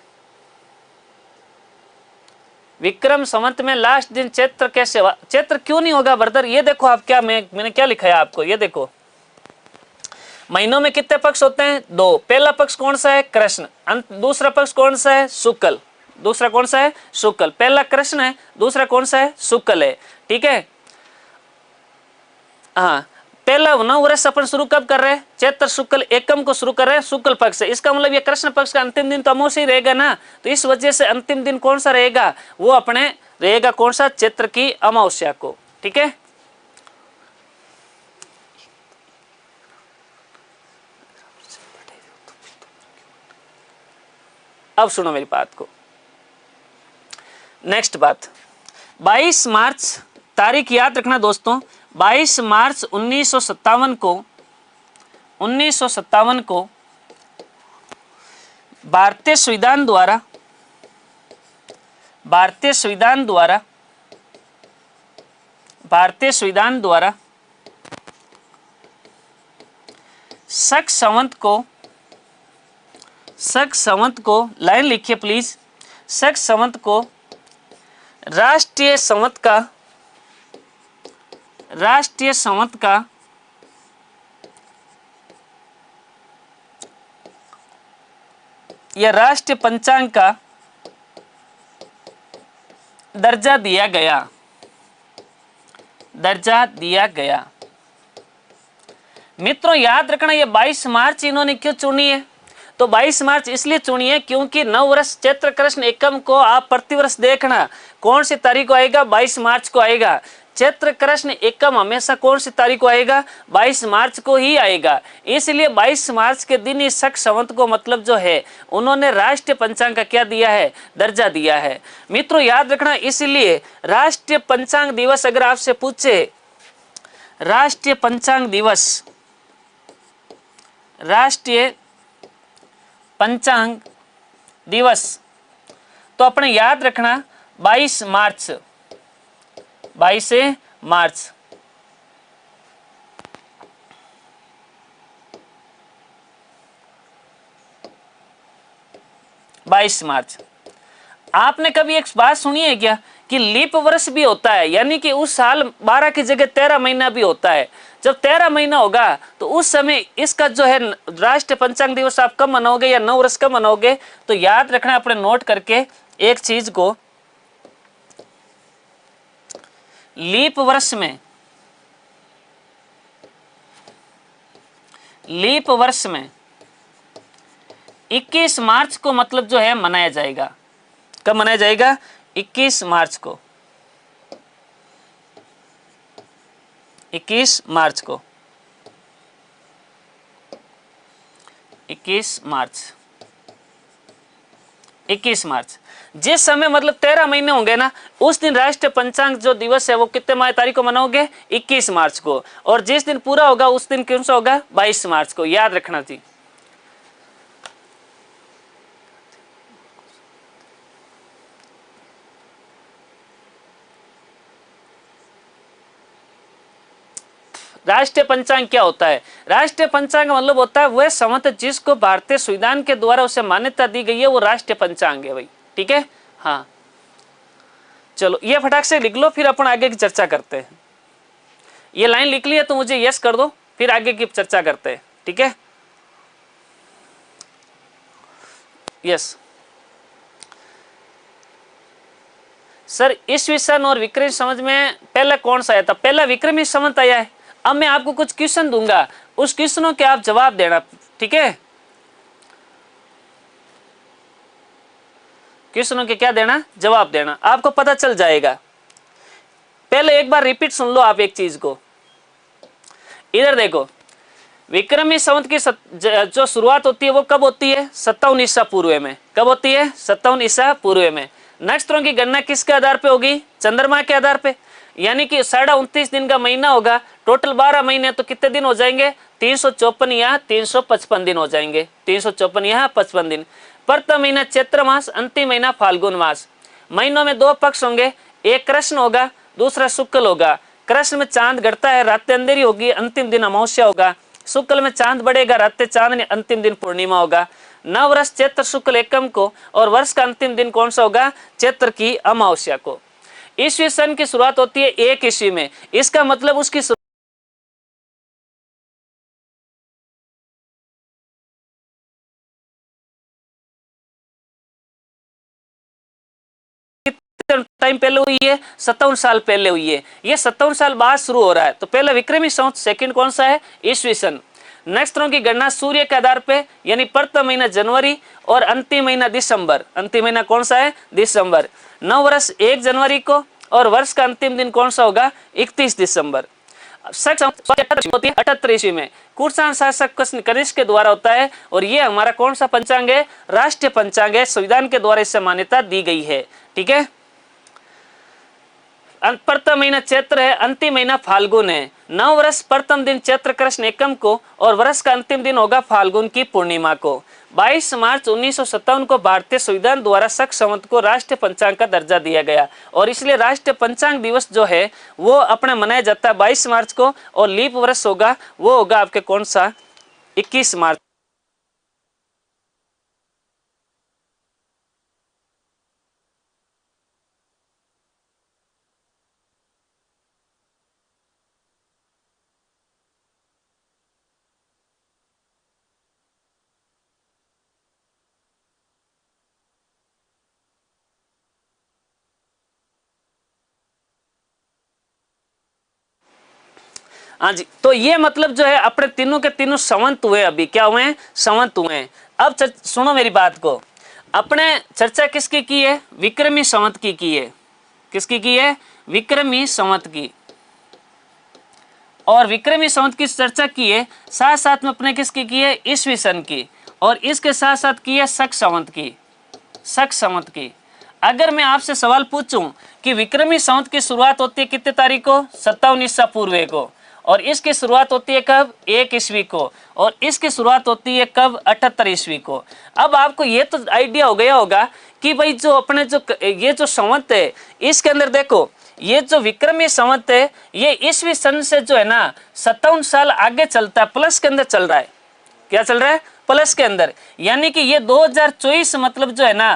विक्रम संवत में लास्ट दिन चैत्र कैसे हुआ? चैत्र क्यों नहीं होगा ब्रदर? ये देखो आप क्या, मैंने क्या लिखा है आपको, ये देखो। महीनों में कितने पक्ष होते हैं? 2। पहला पक्ष कौन सा है? कृष्ण। दूसरा पक्ष कौन सा है? शुक्ल। दूसरा कौन सा है? शुक्ल। पहला कृष्ण है, दूसरा कौन सा है? शुक्ल है। ठीक है, हाँ। पहला नववर्ष अपन शुरू कब कर रहे हैं? चैत्र शुक्ल एकम को शुरू कर रहे हैं, शुक्ल पक्ष से। इसका मतलब ये कृष्ण पक्ष का अंतिम दिन तो अमावस्या ही रहेगा ना, तो इस वजह से अंतिम दिन कौन सा रहेगा? वो अपने रहेगा कौन सा? चैत्र की अमावस्या को। ठीक है, अब सुनो मेरी बात को। नेक्स्ट बात, 22 मार्च तारीख याद रखना दोस्तों। 22 मार्च 1957 को भारतीय संविधान द्वारा शक संवत को लाइन लिखिए प्लीज। शक संवत को राष्ट्रीय संवत का या राष्ट्रीय पंचांग का दर्जा दिया गया। मित्रों याद रखना, ये 22 मार्च इन्होंने क्यों चुनी है? तो 22 मार्च इसलिए चुनी है क्योंकि नववर्ष चैत्र कृष्ण एकम को आप प्रतिवर्ष देखना कौन सी तारीख को आएगा? 22 मार्च को आएगा। चैत्र कृष्ण एकम हमेशा कौन सी तारीख को आएगा? 22 मार्च को ही आएगा। इसलिए 22 मार्च के दिन ही शक संवत को मतलब जो है उन्होंने राष्ट्रीय पंचांग का क्या दिया है? दर्जा दिया है। मित्रों याद रखना, इसलिए राष्ट्रीय पंचांग दिवस अगर आपसे पूछे, राष्ट्रीय पंचांग दिवस, राष्ट्रीय पंचांग दिवस, तो अपने याद रखना 22 मार्च, 22 मार्च। 22 मार्च। आपने कभी एक बात सुनी है क्या कि लीप वर्ष भी होता है, यानी कि उस साल 12 की जगह 13 महीना भी होता है। जब 13 महीना होगा तो उस समय इसका जो है राष्ट्रीय पंचांग दिवस आप कब मनाओगे या नव वर्ष कब मनाओगे? तो याद रखना अपने नोट करके एक चीज को, लीप वर्ष में, लीप वर्ष में 21 मार्च को मतलब जो है मनाया जाएगा। कब मनाया जाएगा? 21 मार्च को। 21 मार्च को, 21 मार्च, 21 मार्च। जिस समय मतलब 13 महीने होंगे ना, उस दिन राष्ट्रीय पंचांग जो दिवस है वो कितने तारीख को मनाओगे? 21 मार्च को। और जिस दिन पूरा होगा उस दिन कौन सा होगा? 22 मार्च को। याद रखना जी। राष्ट्रीय पंचांग क्या होता है? राष्ट्रीय पंचांग का मतलब होता है वह संवत जिसको भारतीय संविधान के द्वारा उसे मान्यता दी गई है, वो राष्ट्रीय पंचांग है भाई। ठीक है, हाँ चलो ये फटाक से लिख लो, फिर अपन आगे की चर्चा करते हैं। ये लाइन लिख ली है तो मुझे यस कर दो, फिर आगे की चर्चा करते हैं। ठीक है, यस सर। ईस्वी सन और विक्रमी संवत में पहला कौन सा आया था? पहला विक्रमी संवत आया है। अब मैं आपको कुछ क्वेश्चन दूंगा, उस क्वेश्चनों के आप जवाब देना। ठीक है, क्वेश्चनों के क्या देना? जवाब देना। आपको पता चल जाएगा। पहले एक बार रिपीट सुन लो आप एक चीज को। इधर देखो, विक्रमी संवत की जो शुरुआत होती है वो कब होती है? 57 ईसा पूर्व में। कब होती है? 57 ईसा पूर्व में। नक्षत्रों की गणना किसके आधार पे होगी? चंद्रमा के आधार पे। यानी कि 29.5 दिन का महीना होगा, टोटल 12 महीने, तो कितने दिन हो जाएंगे? 354 या 355 दिन हो जाएंगे। 354 या 55 दिन। प्रथम महीना चैत्र मास, अंतिम महीना फाल्गुन मास। महीनों में 2 पक्ष होंगे, एक कृष्ण होगा, दूसरा शुक्ल होगा। कृष्ण में चांद घटता है, रात अंधेरी होगी, अंतिम दिन अमावस्या होगा। शुक्ल में चांद बढ़ेगा, रात चांद, अंतिम दिन पूर्णिमा होगा। नव वर्ष चैत्र शुक्ल एकम को, और वर्ष का अंतिम दिन कौन सा होगा? चैत्र की अमावस्या को। ईस्वी सन की शुरुआत होती है 1 ईस्वी में। इसका मतलब उसकी टाइम पहले हुई है? 57 साल पहले हुई है। ये 57 साल बाद शुरू हो रहा है। तो पहला विक्रमी संवत, सेकंड कौन सा है? ईस्वी सन। नक्षत्रों की गणना सूर्य के आधार पे, यानी प्रथम महीना जनवरी और अंतिम महीना दिसंबर। अंतिम महीना कौन सा है? दिसंबर। नव वर्ष 1 जनवरी को, और वर्ष का अंतिम दिन कौन सा होगा? 31 दिसंबर। 78 ईस्वी में कुषाण शासक कनिष्क के द्वारा होता है। और ये हमारा कौन सा पंचांग है? राष्ट्रीय पंचांग है। संविधान के द्वारा इसे मान्यता दी गई है। ठीक है, प्रथम महीना चैत्र है, अंतिम महीना फाल्गुन है। नव वर्ष प्रथम दिन चैत्र कृष्ण एकम को, और वर्ष का अंतिम दिन होगा फाल्गुन की पूर्णिमा को। 22 मार्च 1957 को भारतीय संविधान द्वारा शक संवत को राष्ट्रीय पंचांग का दर्जा दिया गया, और इसलिए राष्ट्रीय पंचांग दिवस जो है वो अपने मनाया जाता है 22 मार्च को। और लीप वर्ष होगा वो होगा आपके कौन सा? 21 मार्च। हाँ जी, तो ये मतलब जो है अपने तीनों के तीनों संवत हुए। अभी क्या हुए हैं? संवत हुए हैं। अब सुनो मेरी बात को। अपने चर्चा किसकी की है? विक्रमी संवत की है। किसकी की है? विक्रमी संवत की। और विक्रमी संवत की चर्चा की है, साथ साथ में अपने किसकी की है? ईस्वी सन की। और इसके साथ साथ की है शक संवत की। शक संवत की। अगर मैं आपसे सवाल पूछूं कि विक्रमी संवत की शुरुआत होती है कितने तारीख को? 57 ईसा पूर्व को। और इसकी शुरुआत होती है कब? 1 ईस्वी को। और इसकी शुरुआत होती है कब? 78 ईस्वी को। अब आपको ये तो आइडिया हो गया होगा कि भाई जो अपने जो ये जो संवत है, इसके अंदर देखो, ये जो विक्रमी संवत है ये ईस्वी सन से जो है ना 57 साल आगे चलता है, प्लस के अंदर चल रहा है। क्या चल रहा है? प्लस के अंदर, यानी कि ये 2024 मतलब जो है ना,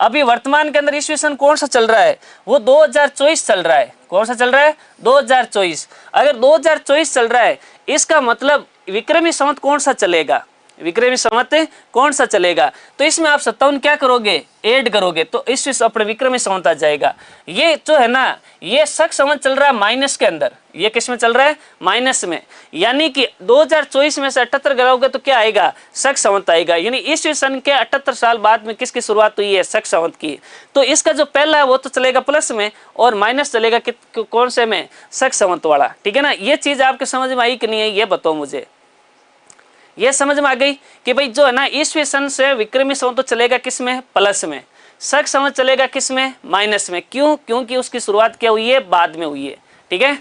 अभी वर्तमान के अंदर ईस्वी सन कौन सा चल रहा है, वो 2024 चल रहा है। कौन सा चल रहा है? 2024। अगर 2024 चल रहा है, इसका मतलब विक्रमी संवत कौन सा चलेगा? विक्रमी संवत कौन सा चलेगा? तो इसमें आप 57 क्या करोगे? ऐड करोगे तो ईस्वी अपने विक्रमी संवत आ जाएगा। ये जो है ना, ये शक संवत चल रहा है माइनस के अंदर। ये किस में चल रहा है? माइनस में। यानी कि 2024 में से 78 गिराओगे तो क्या आएगा? शक संवत आएगा। यानी ईस्वी सन के 78 साल बाद में किसकी शुरुआत हुई है? शक संवत की। तो इसका जो पहला है वो तो चलेगा प्लस में, और माइनस चलेगा कौन से में? शक संवत वाला। ठीक है ना? ये चीज आपके समझ में आई कि नहीं है, ये बताओ मुझे। ये समझ में आ गई कि भाई जो है ना, ईस्वी सन से विक्रमी संवत तो चलेगा किस में? प्लस में। शक संवत चलेगा किस में? माइनस में। क्यों? क्योंकि उसकी शुरुआत क्या हुई है? बाद में हुई है। ठीक है?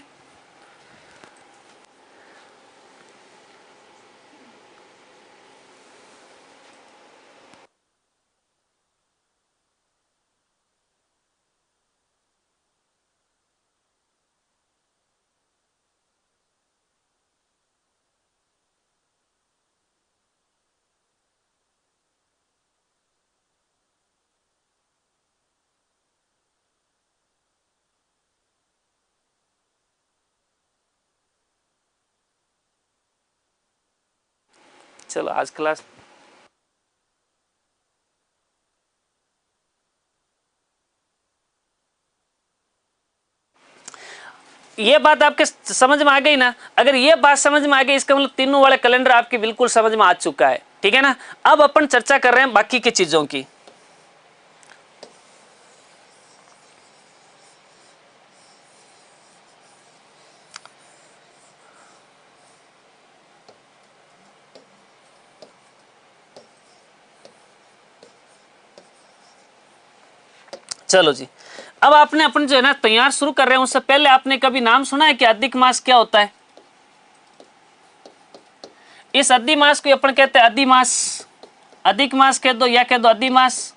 चलो आज क्लास ये बात आपके समझ में आ गई ना? अगर ये बात समझ में आ गई, इसका मतलब तीनों वाले कैलेंडर आपके बिल्कुल समझ में आ चुका है। ठीक है ना? अब अपन चर्चा कर रहे हैं बाकी की चीजों की। चलो जी, अब आपने अपन जो है ना तैयार शुरू कर रहे हैं, उससे पहले आपने कभी नाम सुना है कि अधिक मास क्या होता है? इस अधिक मास को अपन कहते हैं अधिमास। अधिक मास कह दो, या कह दो अधिमास,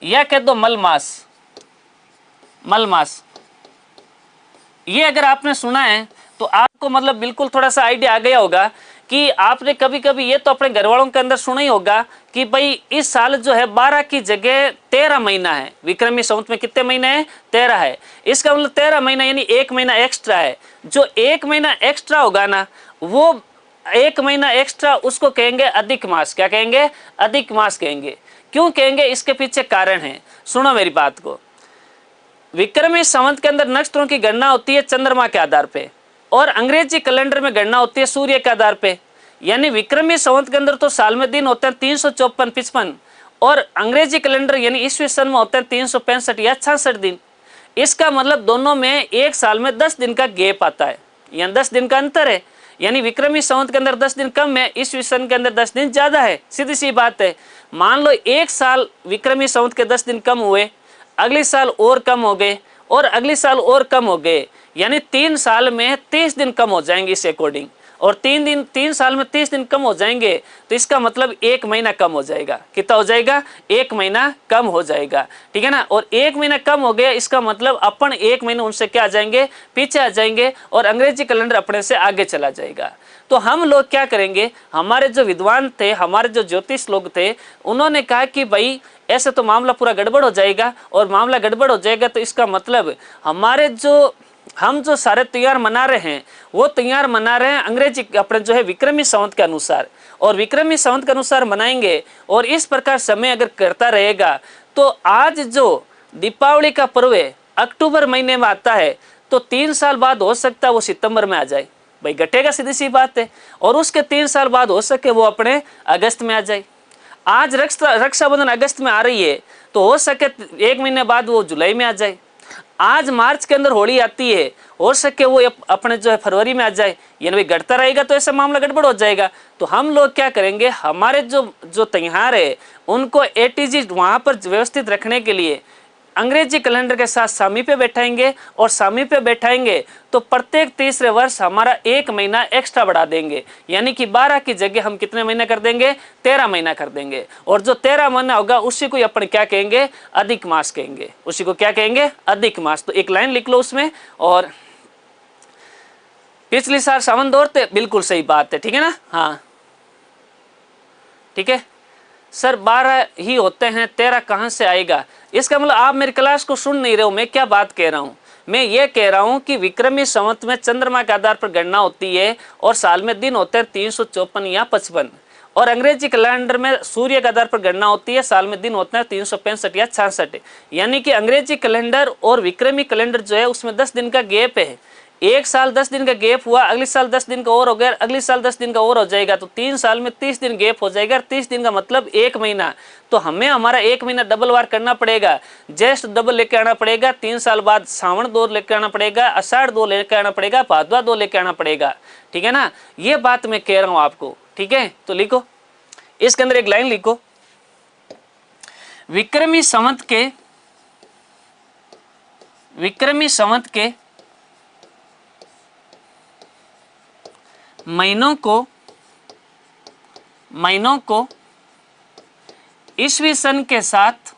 या कह दो मल मास। मल मास, ये अगर आपने सुना है तो आपको मतलब बिल्कुल थोड़ा सा आइडिया आ गया होगा कि आपने कभी कभी ये तो अपने घर वालों के अंदर सुना ही होगा कि भाई इस साल जो है 12 की जगह 13 महीना है। विक्रमी संवत में कितने महीने हैं? 13 है। इसका मतलब 13 महीना यानी एक महीना एक्स्ट्रा है। जो एक महीना एक्स्ट्रा होगा ना, वो एक महीना एक्स्ट्रा उसको कहेंगे अधिक मास। क्या कहेंगे? अधिक मास कहेंगे। क्यों कहेंगे? इसके पीछे कारण है, सुनो मेरी बात को। विक्रमी संवत के अंदर नक्षत्रों की गणना होती है चंद्रमा के आधार पे, और अंग्रेजी कैलेंडर में गणना होती है सूर्य के आधार पे। यानी विक्रमी संवत के अंदर तो साल में दिन होते हैं 354 55, और अंग्रेजी कैलेंडर यानी ईस्वी सन में होते हैं 365 या 66 दिन। इसका मतलब दोनों में एक साल में 10 दिन का गैप आता है, यानी 10 दिन का अंतर है। यानी विक्रमी संवत के अंदर 10 दिन कम है, ईस्वी सन के अंदर 10 दिन ज्यादा है। सीधी सी बात है। मान लो एक साल विक्रमी संवत के 10 दिन कम हुए, अगले साल और कम हो गए, और अगले साल और कम हो गए, यानी 3 साल में 30 दिन कम हो जाएंगे इस अकॉर्डिंग। और 3 साल में 30 दिन कम हो जाएंगे तो इसका मतलब 1 महीना कम हो जाएगा। कितना हो जाएगा? 1 महीना कम हो जाएगा। ठीक है ना? और 1 महीना कम हो गया, इसका मतलब अपन 1 महीने उनसे क्या आ जाएंगे? पीछे आ जाएंगे, और अंग्रेजी कैलेंडर अपने से आगे चला जाएगा। तो हम लोग क्या करेंगे? हमारे जो विद्वान थे, हमारे जो ज्योतिष लोग थे, उन्होंने कहा कि भाई ऐसे तो मामला पूरा गड़बड़ हो जाएगा, और मामला गड़बड़ हो जाएगा तो इसका मतलब हम जो सारे त्योहार मना रहे हैं, वो त्योहार मना रहे हैं अंग्रेजी अपने जो है विक्रमी संवत के अनुसार, और विक्रमी संवत के अनुसार मनाएंगे। और इस प्रकार समय अगर करता रहेगा तो आज जो दीपावली का पर्व है अक्टूबर महीने में आता है, तो 3 साल बाद हो सकता है वो सितंबर में आ जाए। भाई घटेगा, सीधी सी बात है। और उसके 3 साल बाद हो सके वो अपने अगस्त में आ जाए। आज रक्षाबंधन अगस्त में आ रही है, तो हो सके 1 महीने बाद वो जुलाई में आ जाए। आज मार्च के अंदर होली आती है, हो सके वो अपने जो है फरवरी में आ जाए। यानी घटता रहेगा तो ऐसा मामला गड़बड़ हो जाएगा। तो हम लोग क्या करेंगे? हमारे जो त्योहार है उनको ATG वहाँ पर व्यवस्थित रखने के लिए अंग्रेजी कैलेंडर के साथ सामीप्य बैठाएंगे, और सामीप्य बैठाएंगे तो प्रत्येक तीसरे वर्ष हमारा 1 महीना एक्स्ट्रा बढ़ा देंगे। यानी कि 12 की जगह हम कितने महीने कर देंगे? 13 महीना कर देंगे। और जो 13 महीना होगा उसी को अपन क्या कहेंगे? अधिक मास कहेंगे। उसी को क्या कहेंगे? अधिक मास। तो एक लाइन लिख लो उसमें। और पिछली साल सावन दौर थे, बिल्कुल सही बात है। ठीक है ना? हाँ, ठीक है सर 12 ही होते हैं 13 कहाँ से आएगा? इसका मतलब आप मेरी क्लास को सुन नहीं रहे हो, मैं क्या बात कह रहा हूँ। मैं ये कह रहा हूँ कि विक्रमी संवत में चंद्रमा के आधार पर गणना होती है और साल में दिन होते हैं 354 या 55, और अंग्रेजी कैलेंडर में सूर्य के आधार पर गणना होती है, साल में दिन होते हैं 365 या 66। यानी कि अंग्रेजी कैलेंडर और विक्रमी कैलेंडर जो है उसमें 10 दिन का गैप है। एक साल 10 दिन का गैप हुआ, अगले साल 10 दिन का और हो गया, अगले साल 10 दिन का और हो जाएगा, तो 3 साल में 30 दिन गैप हो जाएगा। 30 दिन का मतलब 1 महीना, तो हमें हमारा 1 महीना डबल वार करना पड़ेगा। ज्येष्ठ डबल लेके आना पड़ेगा, 3 साल बाद सावन 2 लेके आना पड़ेगा, आषाढ़ 2 लेके आना पड़ेगा, भादवा 2 लेके आना पड़ेगा। ठीक है ना, ये बात मैं कह रहा हूँ आपको। ठीक है, तो लिखो इसके अंदर एक लाइन लिखो, विक्रमी संवत के महीनों को ईस्वी सन के साथ,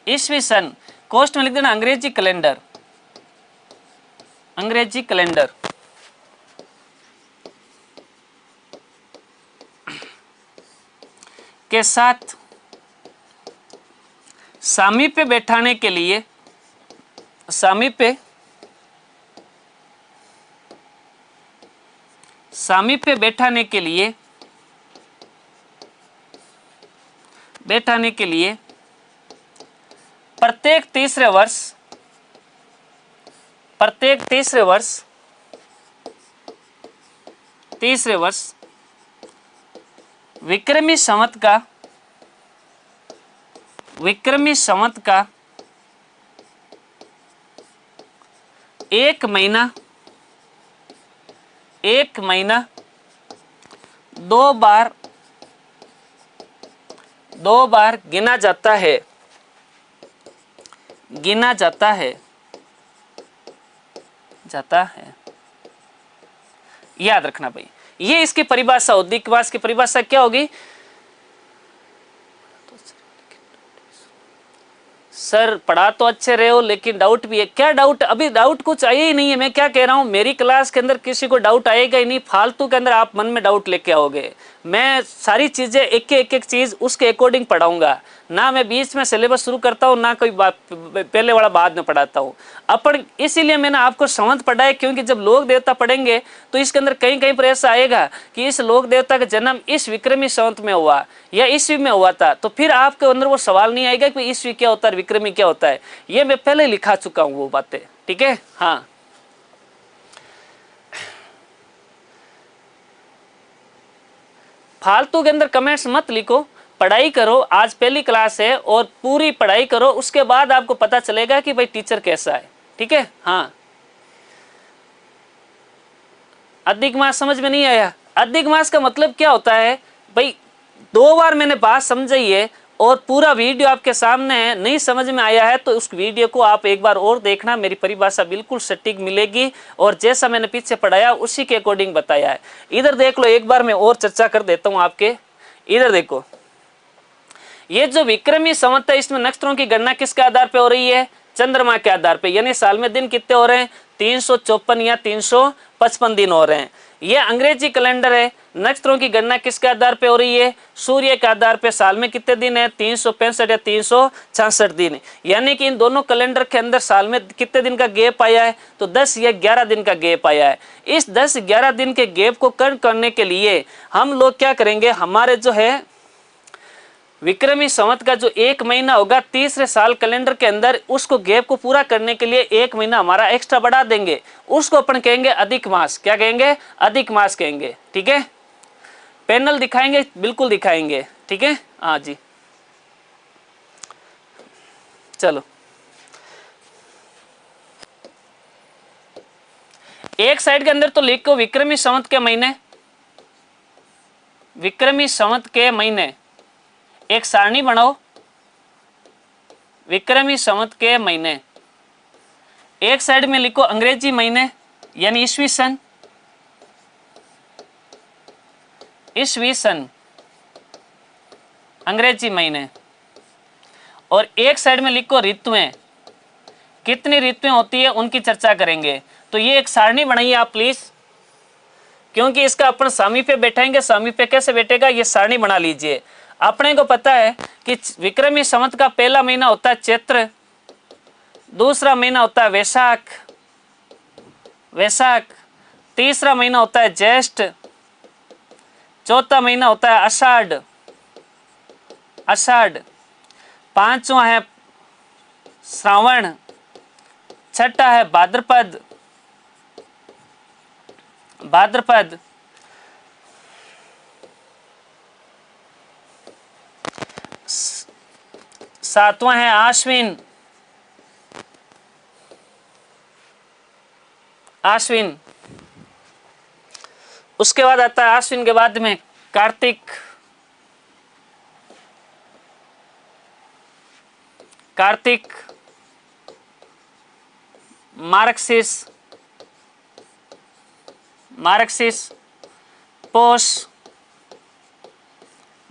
ईस्वी सन कोष्ठ में लिख देना अंग्रेजी कैलेंडर के साथ सामीप्य बैठाने के लिए, सामीप्य बैठाने के लिए प्रत्येक तीसरे वर्ष विक्रमी संवत का 1 महीना 2 बार गिना जाता है। याद रखना भाई, ये इसकी परिभाषा होगी। दिक्वास की परिभाषा क्या होगी? सर पढ़ा तो अच्छे रहे हो लेकिन डाउट भी है। क्या डाउट? अभी डाउट कुछ आया ही नहीं है। मैं क्या कह रहा हूँ, मेरी क्लास के अंदर किसी को डाउट आएगा ही नहीं, फालतू के अंदर आप मन में डाउट लेके आओगे। मैं सारी चीजें एक चीज उसके अकॉर्डिंग पढ़ाऊंगा, ना मैं बीच में सिलेबस शुरू करता हूँ, ना कोई पहले वाला बाद में पढ़ाता हूँ। अपन इसीलिए मैंने आपको संवत पढ़ा है, क्योंकि जब लोक देवता पढ़ेंगे तो इसके अंदर कहीं कहीं पर ऐसा आएगा कि इस लोक देवता का जन्म इस विक्रमी संवत में हुआ या ईस्वी में हुआ था, तो फिर आपके अंदर वो सवाल नहीं आएगा कि ईस्वी क्या होता है, विक्रमी क्या होता है। ये मैं पहले लिखा चुका हूँ वो बातें। ठीक है, हाँ फालतू के अंदर कमेंट्स मत लिखो, पढ़ाई करो। आज पहली क्लास है और पूरी पढ़ाई करो, उसके बाद आपको पता चलेगा कि भाई टीचर कैसा है। ठीक है, हाँ अधिक मास समझ में नहीं आया? अधिक मास का मतलब क्या होता है भाई? 2 बार मैंने बात समझाई है और पूरा वीडियो आपके सामने है। नहीं समझ में आया है तो उस वीडियो को आप एक बार और देखना, मेरी परिभाषा बिल्कुल सटीक मिलेगी और जैसा मैंने पीछे पढ़ाया उसी के अकॉर्डिंग बताया है। इधर देख लो, एक बार मैं और चर्चा कर देता हूं आपके। इधर देखो, ये जो विक्रमी संवत है इसमें नक्षत्रों की गणना किसके आधार पर हो रही है? चंद्रमा के आधार पे। यानी साल में दिन कितने हो रहे हैं? 354 या 355 दिन हो रहे हैं। ये अंग्रेजी कैलेंडर है। नक्षत्रों की गणना किसके आधार पे हो रही है? सूर्य के आधार पे। साल में कितने दिन है? 365 या 366 दिन। यानी कि इन दोनों कैलेंडर के अंदर साल में कितने दिन का गैप आया है? तो 10 या 11 दिन का गैप आया है। इस 10-11 दिन के गैप को कम करने के लिए हम लोग क्या करेंगे, हमारे जो है विक्रमी संवत का जो 1 महीना होगा तीसरे साल कैलेंडर के अंदर, उसको गैप को पूरा करने के लिए 1 महीना हमारा एक्स्ट्रा बढ़ा देंगे। उसको अपन कहेंगे अधिक मास। क्या कहेंगे? अधिक मास कहेंगे। ठीक है, पैनल दिखाएंगे? बिल्कुल दिखाएंगे। ठीक है, हाँ जी चलो। एक साइड के अंदर तो लिखो विक्रमी संवत के महीने, विक्रमी संवत के महीने एक सारणी बनाओ। विक्रमी संवत के महीने एक साइड में लिखो अंग्रेजी महीने यानी ईस्वी सन, ईस्वी सन अंग्रेजी महीने, और एक साइड में लिखो ऋतुएं। कितनी ऋतुएं होती है उनकी चर्चा करेंगे। तो ये एक सारणी बनाइए आप प्लीज। क्योंकि इसका अपन सामीप्य बैठाएंगे। सामीप्य कैसे बैठेगा, ये सारणी बना लीजिए। अपने को पता है कि विक्रमी संवत का पहला महीना होता है चैत्र, दूसरा महीना होता है वैशाख, तीसरा महीना होता है ज्येष्ठ, चौथा महीना होता है आषाढ़, पांचवा है श्रावण, छठा है भाद्रपद, सातवां है आश्विन, उसके बाद आता है आश्विन के बाद में कार्तिक, मार्गशीर्ष, पौष,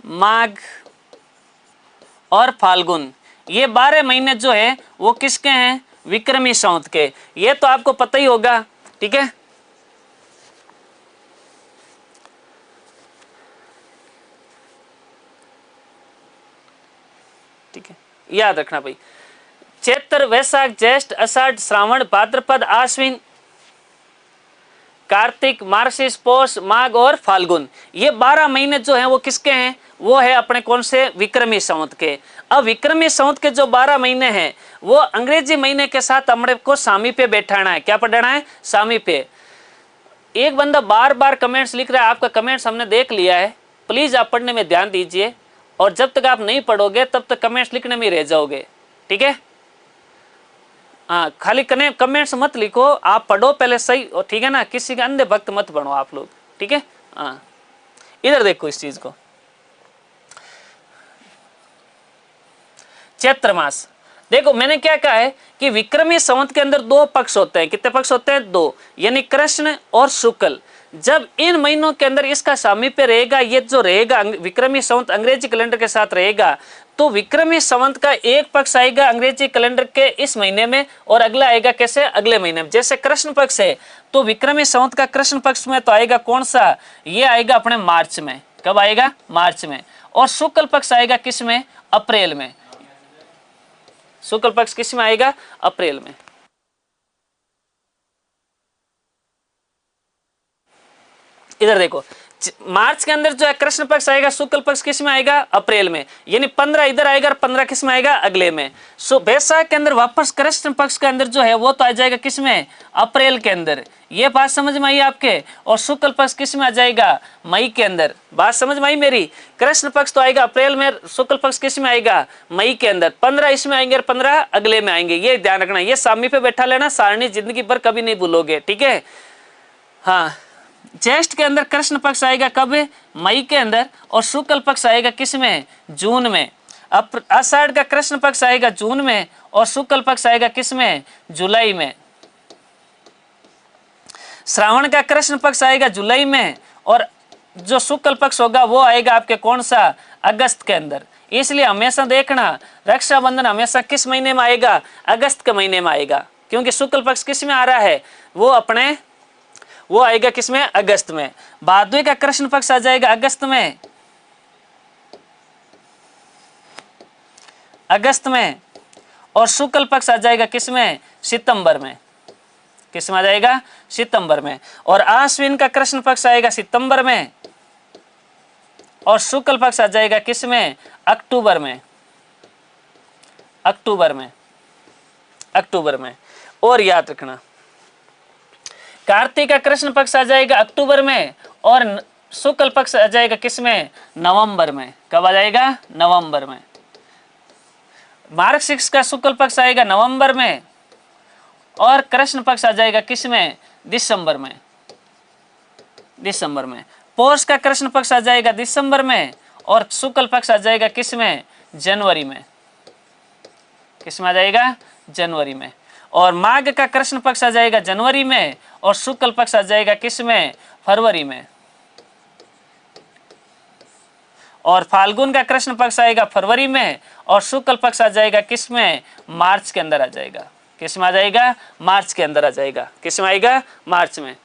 माघ और फाल्गुन। ये 12 महीने जो है वो किसके हैं, विक्रमी संवत के। ये तो आपको पता ही होगा, ठीक है। ठीक है, याद रखना भाई, चैत्र, वैशाख, ज्येष्ठ, आषाढ़, श्रावण, भाद्रपद, आश्विन, कार्तिक, मार्गशीर्ष, पौष, माघ और फाल्गुन। ये 12 महीने जो हैं वो किसके हैं, वो है अपने कौन से, विक्रमी संवत के। अब विक्रमी संवत के जो 12 महीने हैं वो अंग्रेजी महीने के साथ हमने को सामीप्य बैठाना है। क्या पढ़ना है, सामीप्य। एक बंदा बार बार कमेंट्स लिख रहा है, आपका कमेंट्स हमने देख लिया है, प्लीज आप पढ़ने में ध्यान दीजिए। और जब तक आप नहीं पढ़ोगे तब तक कमेंट्स लिखने में रह जाओगे, ठीक है। हाँ, खाली कमेंट्स मत लिखो, आप पढ़ो पहले सही, और ठीक है ना, किसी का अंधे भक्त मत बनो आप लोग, ठीक है। हाँ, इधर देखो इस चीज को, चैत्र मास। देखो मैंने क्या कहा है कि विक्रमी संवत के अंदर 2 पक्ष होते हैं। कितने पक्ष होते हैं, 2, यानी कृष्ण और शुक्ल। जब इन महीनों के अंदर इसका सामीप्य रहेगा, ये जो रहेगा विक्रमी संवत अंग्रेजी कैलेंडर के साथ रहेगा, तो विक्रमी संवत का एक पक्ष आएगा अंग्रेजी कैलेंडर के इस महीने में और अगला आएगा कैसे, अगले महीने में। जैसे कृष्ण पक्ष है तो विक्रमी संवत का कृष्ण पक्ष में तो आएगा कौन सा, ये आएगा अपने मार्च में। कब आएगा, मार्च में। और शुक्ल पक्ष आएगा किस में, अप्रैल में। शुक्ल पक्ष किस में आएगा, अप्रैल में। इधर देखो, मार्च के अंदर जो है कृष्ण पक्ष आएगा, शुक्ल पक्ष किस में आएगा, अप्रैल में। यानी 15 इधर आएगा और 15 किस में आएगा, अगले में। वैशाख के अंदर वापस कृष्ण पक्ष के अंदर जो है वो तो आ जाएगा किस में, अप्रैल के अंदर। ये बात समझ में आई आपके। और शुक्ल पक्ष किस में आ जाएगा, मई के अंदर। बात समझ में आई मेरी। कृष्ण पक्ष तो आएगा अप्रैल में, शुक्ल पक्ष किस में आएगा, मई के अंदर। 15 इसमें आएंगे और 15 अगले में आएंगे। ये ध्यान रखना, ये सामने पे बैठा लेना, सारणी जिंदगी भर कभी नहीं भूलोगे, ठीक है। हाँ, ज्येष्ठ के अंदर कृष्ण पक्ष आएगा कब, मई के अंदर। और शुक्ल पक्ष आएगा किस में, जून में। आषाढ़ का कृष्ण पक्ष आएगा जून में और शुक्ल पक्ष आएगा किस में, जुलाई में। श्रावण का कृष्ण पक्ष आएगा जुलाई में और जो शुक्ल पक्ष होगा वो आएगा आपके कौन सा, अगस्त के अंदर। इसलिए हमेशा देखना, रक्षाबंधन हमेशा किस महीने में आएगा, अगस्त के महीने में आएगा, क्योंकि शुक्ल पक्ष किस में आ रहा है, वो आएगा किसमें, अगस्त में। भादवे का कृष्ण पक्ष आ जाएगा अगस्त में, और शुक्ल पक्ष आ जाएगा किसमें, सितंबर में। किसमें आ जाएगा, सितंबर में। और आश्विन का कृष्ण पक्ष आएगा सितंबर में और शुक्ल पक्ष आ जाएगा किसमें, अक्टूबर में। और याद रखना, कार्तिक का कृष्ण पक्ष आ जाएगा अक्टूबर में और शुक्ल पक्ष आ जाएगा किसमें, नवंबर में। कब आ जाएगा, नवंबर में। मार्गशीर्ष का शुक्ल पक्ष आएगा नवंबर में और कृष्ण पक्ष आ जाएगा किसमें, दिसंबर में। पौष का कृष्ण पक्ष आ जाएगा दिसंबर में और शुक्ल पक्ष आ जाएगा किसमें, जनवरी में। किसमें आ जाएगा, जनवरी में। और माघ का कृष्ण पक्ष आ जाएगा जनवरी में और शुक्ल पक्ष आ जाएगा किसमें, फरवरी में। और फाल्गुन का कृष्ण पक्ष आएगा फरवरी में और शुक्ल पक्ष आ जाएगा किसमें, मार्च के अंदर आ जाएगा। किसमें आ जाएगा, मार्च के अंदर आ जाएगा। किसमें आएगा, मार्च में।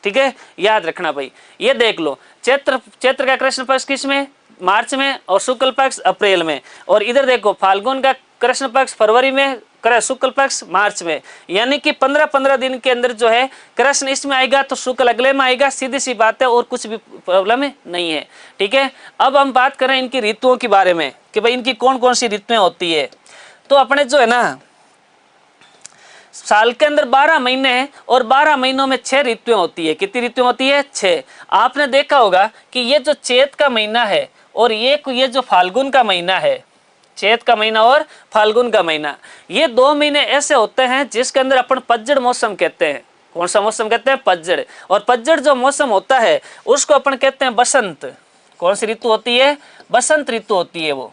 ठीक है, याद रखना भाई। ये देख लो, चैत्र चैत्र का कृष्ण पक्ष किस में, मार्च में, और शुक्ल पक्ष अप्रैल में। और इधर देखो फाल्गुन का कृष्ण पक्ष फरवरी में, शुक्ल पक्ष मार्च में। यानी कि 15-15 दिन के अंदर जो है कृष्ण इसमें आएगा तो शुक्ल अगले में आएगा, सीधी सी बात है, और कुछ भी प्रॉब्लम नहीं है। ठीक है, अब हम बात करें इनकी ऋतुओं के बारे में कि भाई इनकी कौन कौन सी ऋतुएं होती है। तो अपने जो है ना साल के अंदर 12 महीने हैं और 12 महीनों में 6 ऋतुएं होती है। कितनी ऋतुएं होती है? 6। आपने देखा होगा कि ये जो चैत का महीना है और ये जो फाल्गुन का महीना है, चैत का महीना और फाल्गुन का महीना, ये 2 महीने ऐसे होते हैं जिसके अंदर अपन पतझड़ मौसम कहते हैं। कौन सा मौसम कहते हैं? पतझड़। और पतझड़ जो मौसम होता है उसको अपन कहते हैं बसंत। कौन सी ऋतु होती है? बसंत ऋतु होती है वो।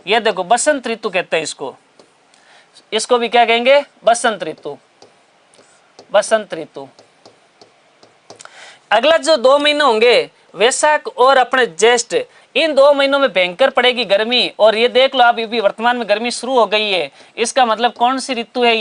ये देखो बसंत ऋतु कहते हैं इसको। इसको भी क्या कहेंगे? बसंत ऋतु। बसंत ऋतु। अगला जो 2 महीने होंगे वैशाख और अपने ज्येष्ठ, इन 2 महीनों में भयंकर पड़ेगी गर्मी। और ये देख लो आप, अभी वर्तमान में गर्मी शुरू हो गई है। इसका मतलब कौन सी ऋतु है?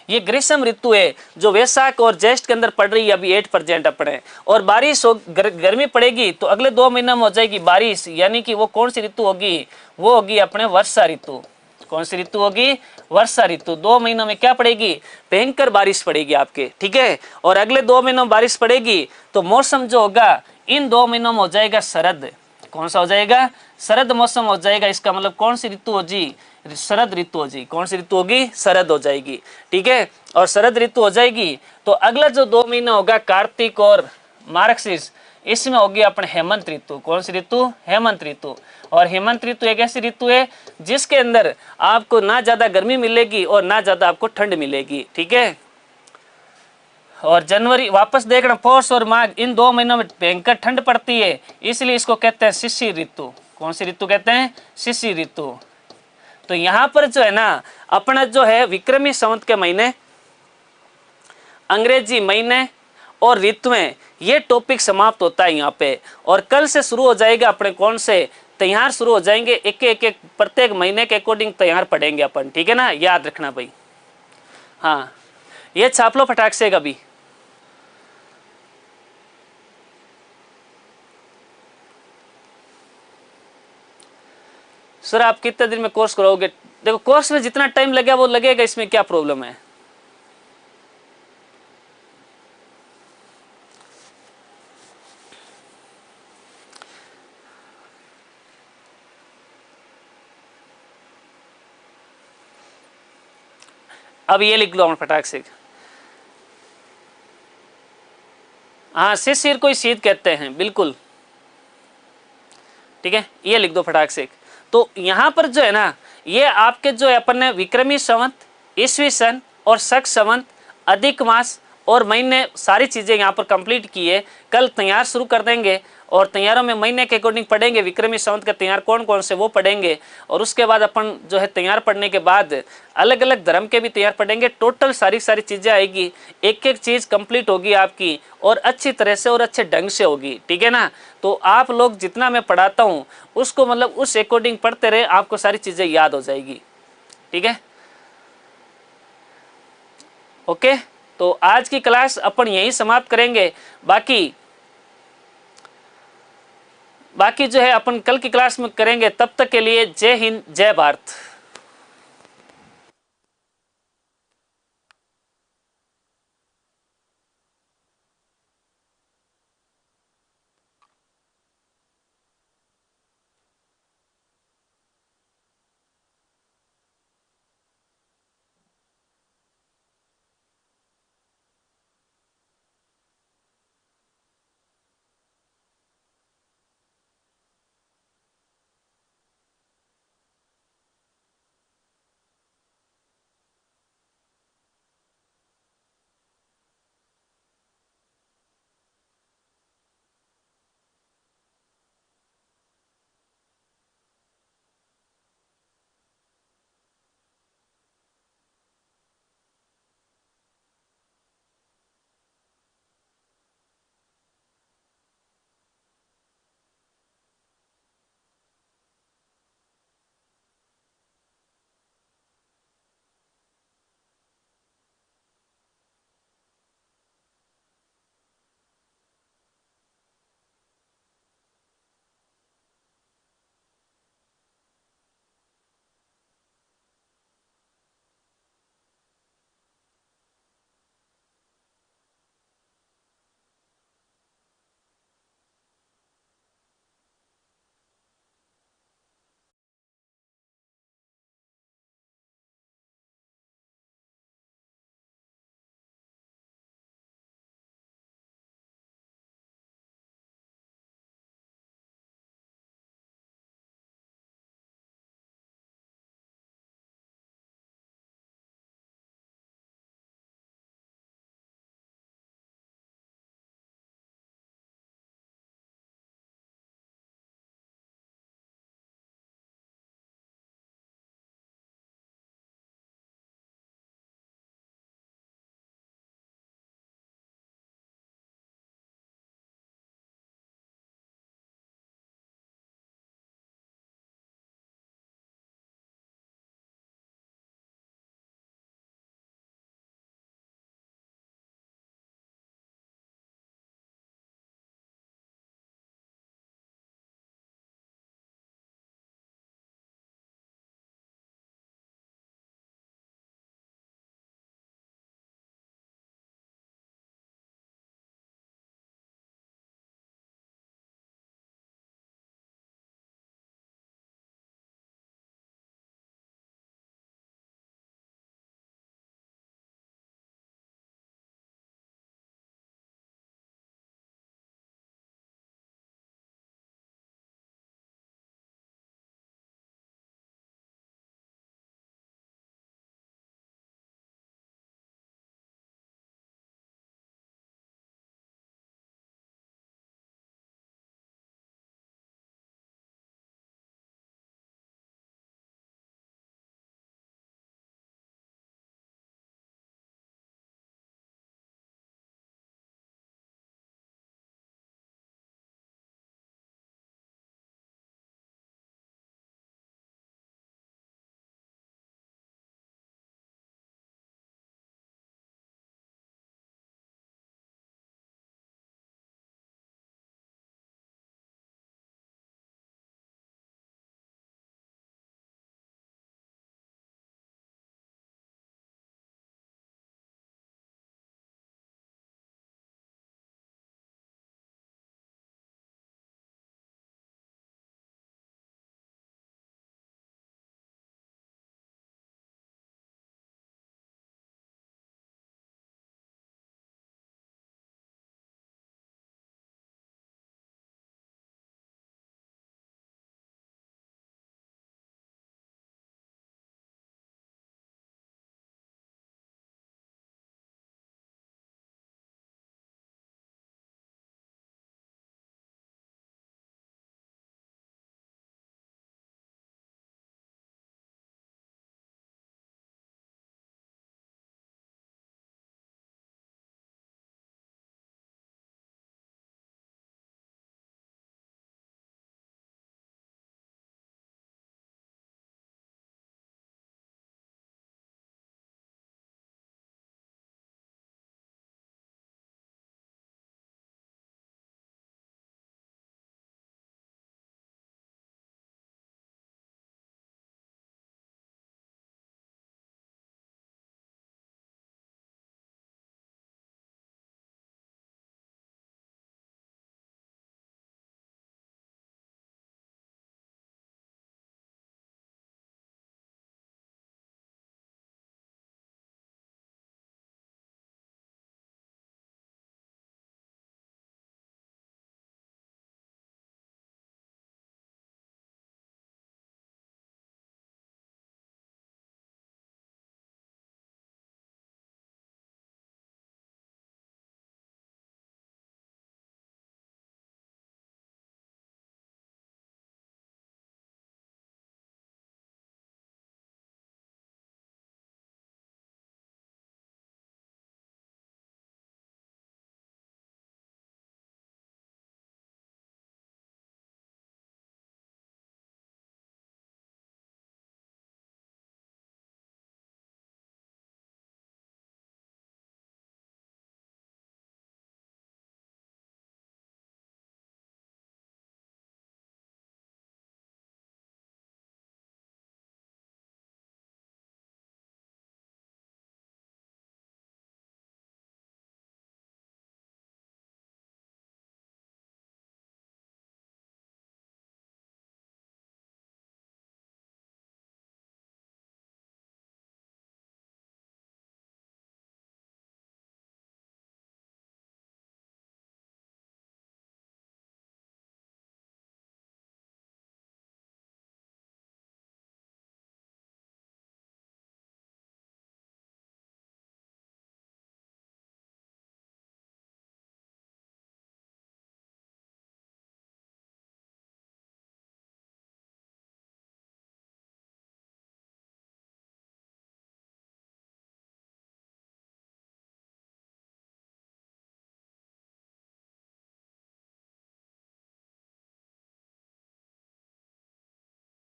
ये ग्रीष्म ऋतु है जो वैशाख और ज्येष्ठ के अंदर पड़ रही है अभी 8% अपने। और बारिश गर्मी पड़ेगी तो अगले 2 महीनों में हो जाएगी बारिश। यानी कि वो कौन सी ऋतु होगी? वो होगी अपने वर्षा ऋतु। कौन सी ऋतु होगी? वर्षा ऋतु। 2 महीनों में क्या पड़ेगी? भयंकर बारिश पड़ेगी आपके। ठीक है, और अगले 2 महीनों में बारिश पड़ेगी तो मौसम जो होगा इन 2 महीनों में हो जाएगा शरद। कौन सा हो जाएगा? शरद मौसम हो जाएगा। इसका मतलब कौन सी ऋतु होगी? शरद ऋतु होगी। कौन सी ऋतु होगी? शरद हो जाएगी। ठीक है, और शरद ऋतु हो जाएगी तो अगला जो 2 महीना होगा कार्तिक और मार्गशीर्ष, इसमें होगी अपने हेमंत ऋतु। कौन सी ऋतु? हेमंत ऋतु। और हेमंत ऋतु एक ऐसी ऋतु है जिसके अंदर आपको ना ज्यादा गर्मी मिलेगी और ना ज्यादा आपको ठंड मिलेगी। ठीक है, और जनवरी वापस देखना, पौष और माघ, इन 2 महीनों में भयंकर ठंड पड़ती है, इसलिए इसको कहते हैं शिशिर ऋतु। कौन सी ऋतु कहते हैं? शिशिर ऋतु। तो यहाँ पर जो है ना अपना जो है विक्रमी संवत के महीने, अंग्रेजी महीने और ऋतुएं, ये टॉपिक समाप्त होता है यहाँ पे। और कल से शुरू हो जाएगा अपने कौन से तैयार शुरू हो जाएंगे। एक प्रत्येक महीने के अकॉर्डिंग तैयार पढ़ेंगे अपन। ठीक है ना, याद रखना भाई। हाँ, ये छाप लो फटाक से कभी। सर आप कितने दिन में कोर्स करोगे? देखो कोर्स में जितना टाइम लगेगा वो लगेगा, इसमें क्या प्रॉब्लम है? अब ये लिख लो फटाक से। हाँ, शिशिर को शीत कहते हैं, बिल्कुल। ठीक है, ये लिख दो फटाक से। तो यहाँ पर जो है ना ये आपके जो है अपन ने विक्रमी संवत, ईस्वी सन और शक संवत, अधिक मास और महीने, सारी चीजें यहाँ पर कंप्लीट की है। कल तैयार शुरू कर देंगे और तैयारों में महीने के अकॉर्डिंग पढ़ेंगे। विक्रमी संवत के तैयार कौन कौन से वो पढ़ेंगे। और उसके बाद अपन जो है तैयार पढ़ने के बाद अलग अलग धर्म के भी तैयार पढ़ेंगे। टोटल सारी चीजें आएगी, एक एक चीज कंप्लीट होगी आपकी और अच्छी तरह से और अच्छे ढंग से होगी। ठीक है ना, तो आप लोग जितना मैं पढ़ाता हूँ उसको मतलब उस अकॉर्डिंग पढ़ते रहे, आपको सारी चीजें याद हो जाएगी। ठीक है, ओके। तो आज की क्लास अपन यही समाप्त करेंगे। बाकी जो है अपन कल की क्लास में करेंगे। तब तक के लिए जय हिंद, जय भारत।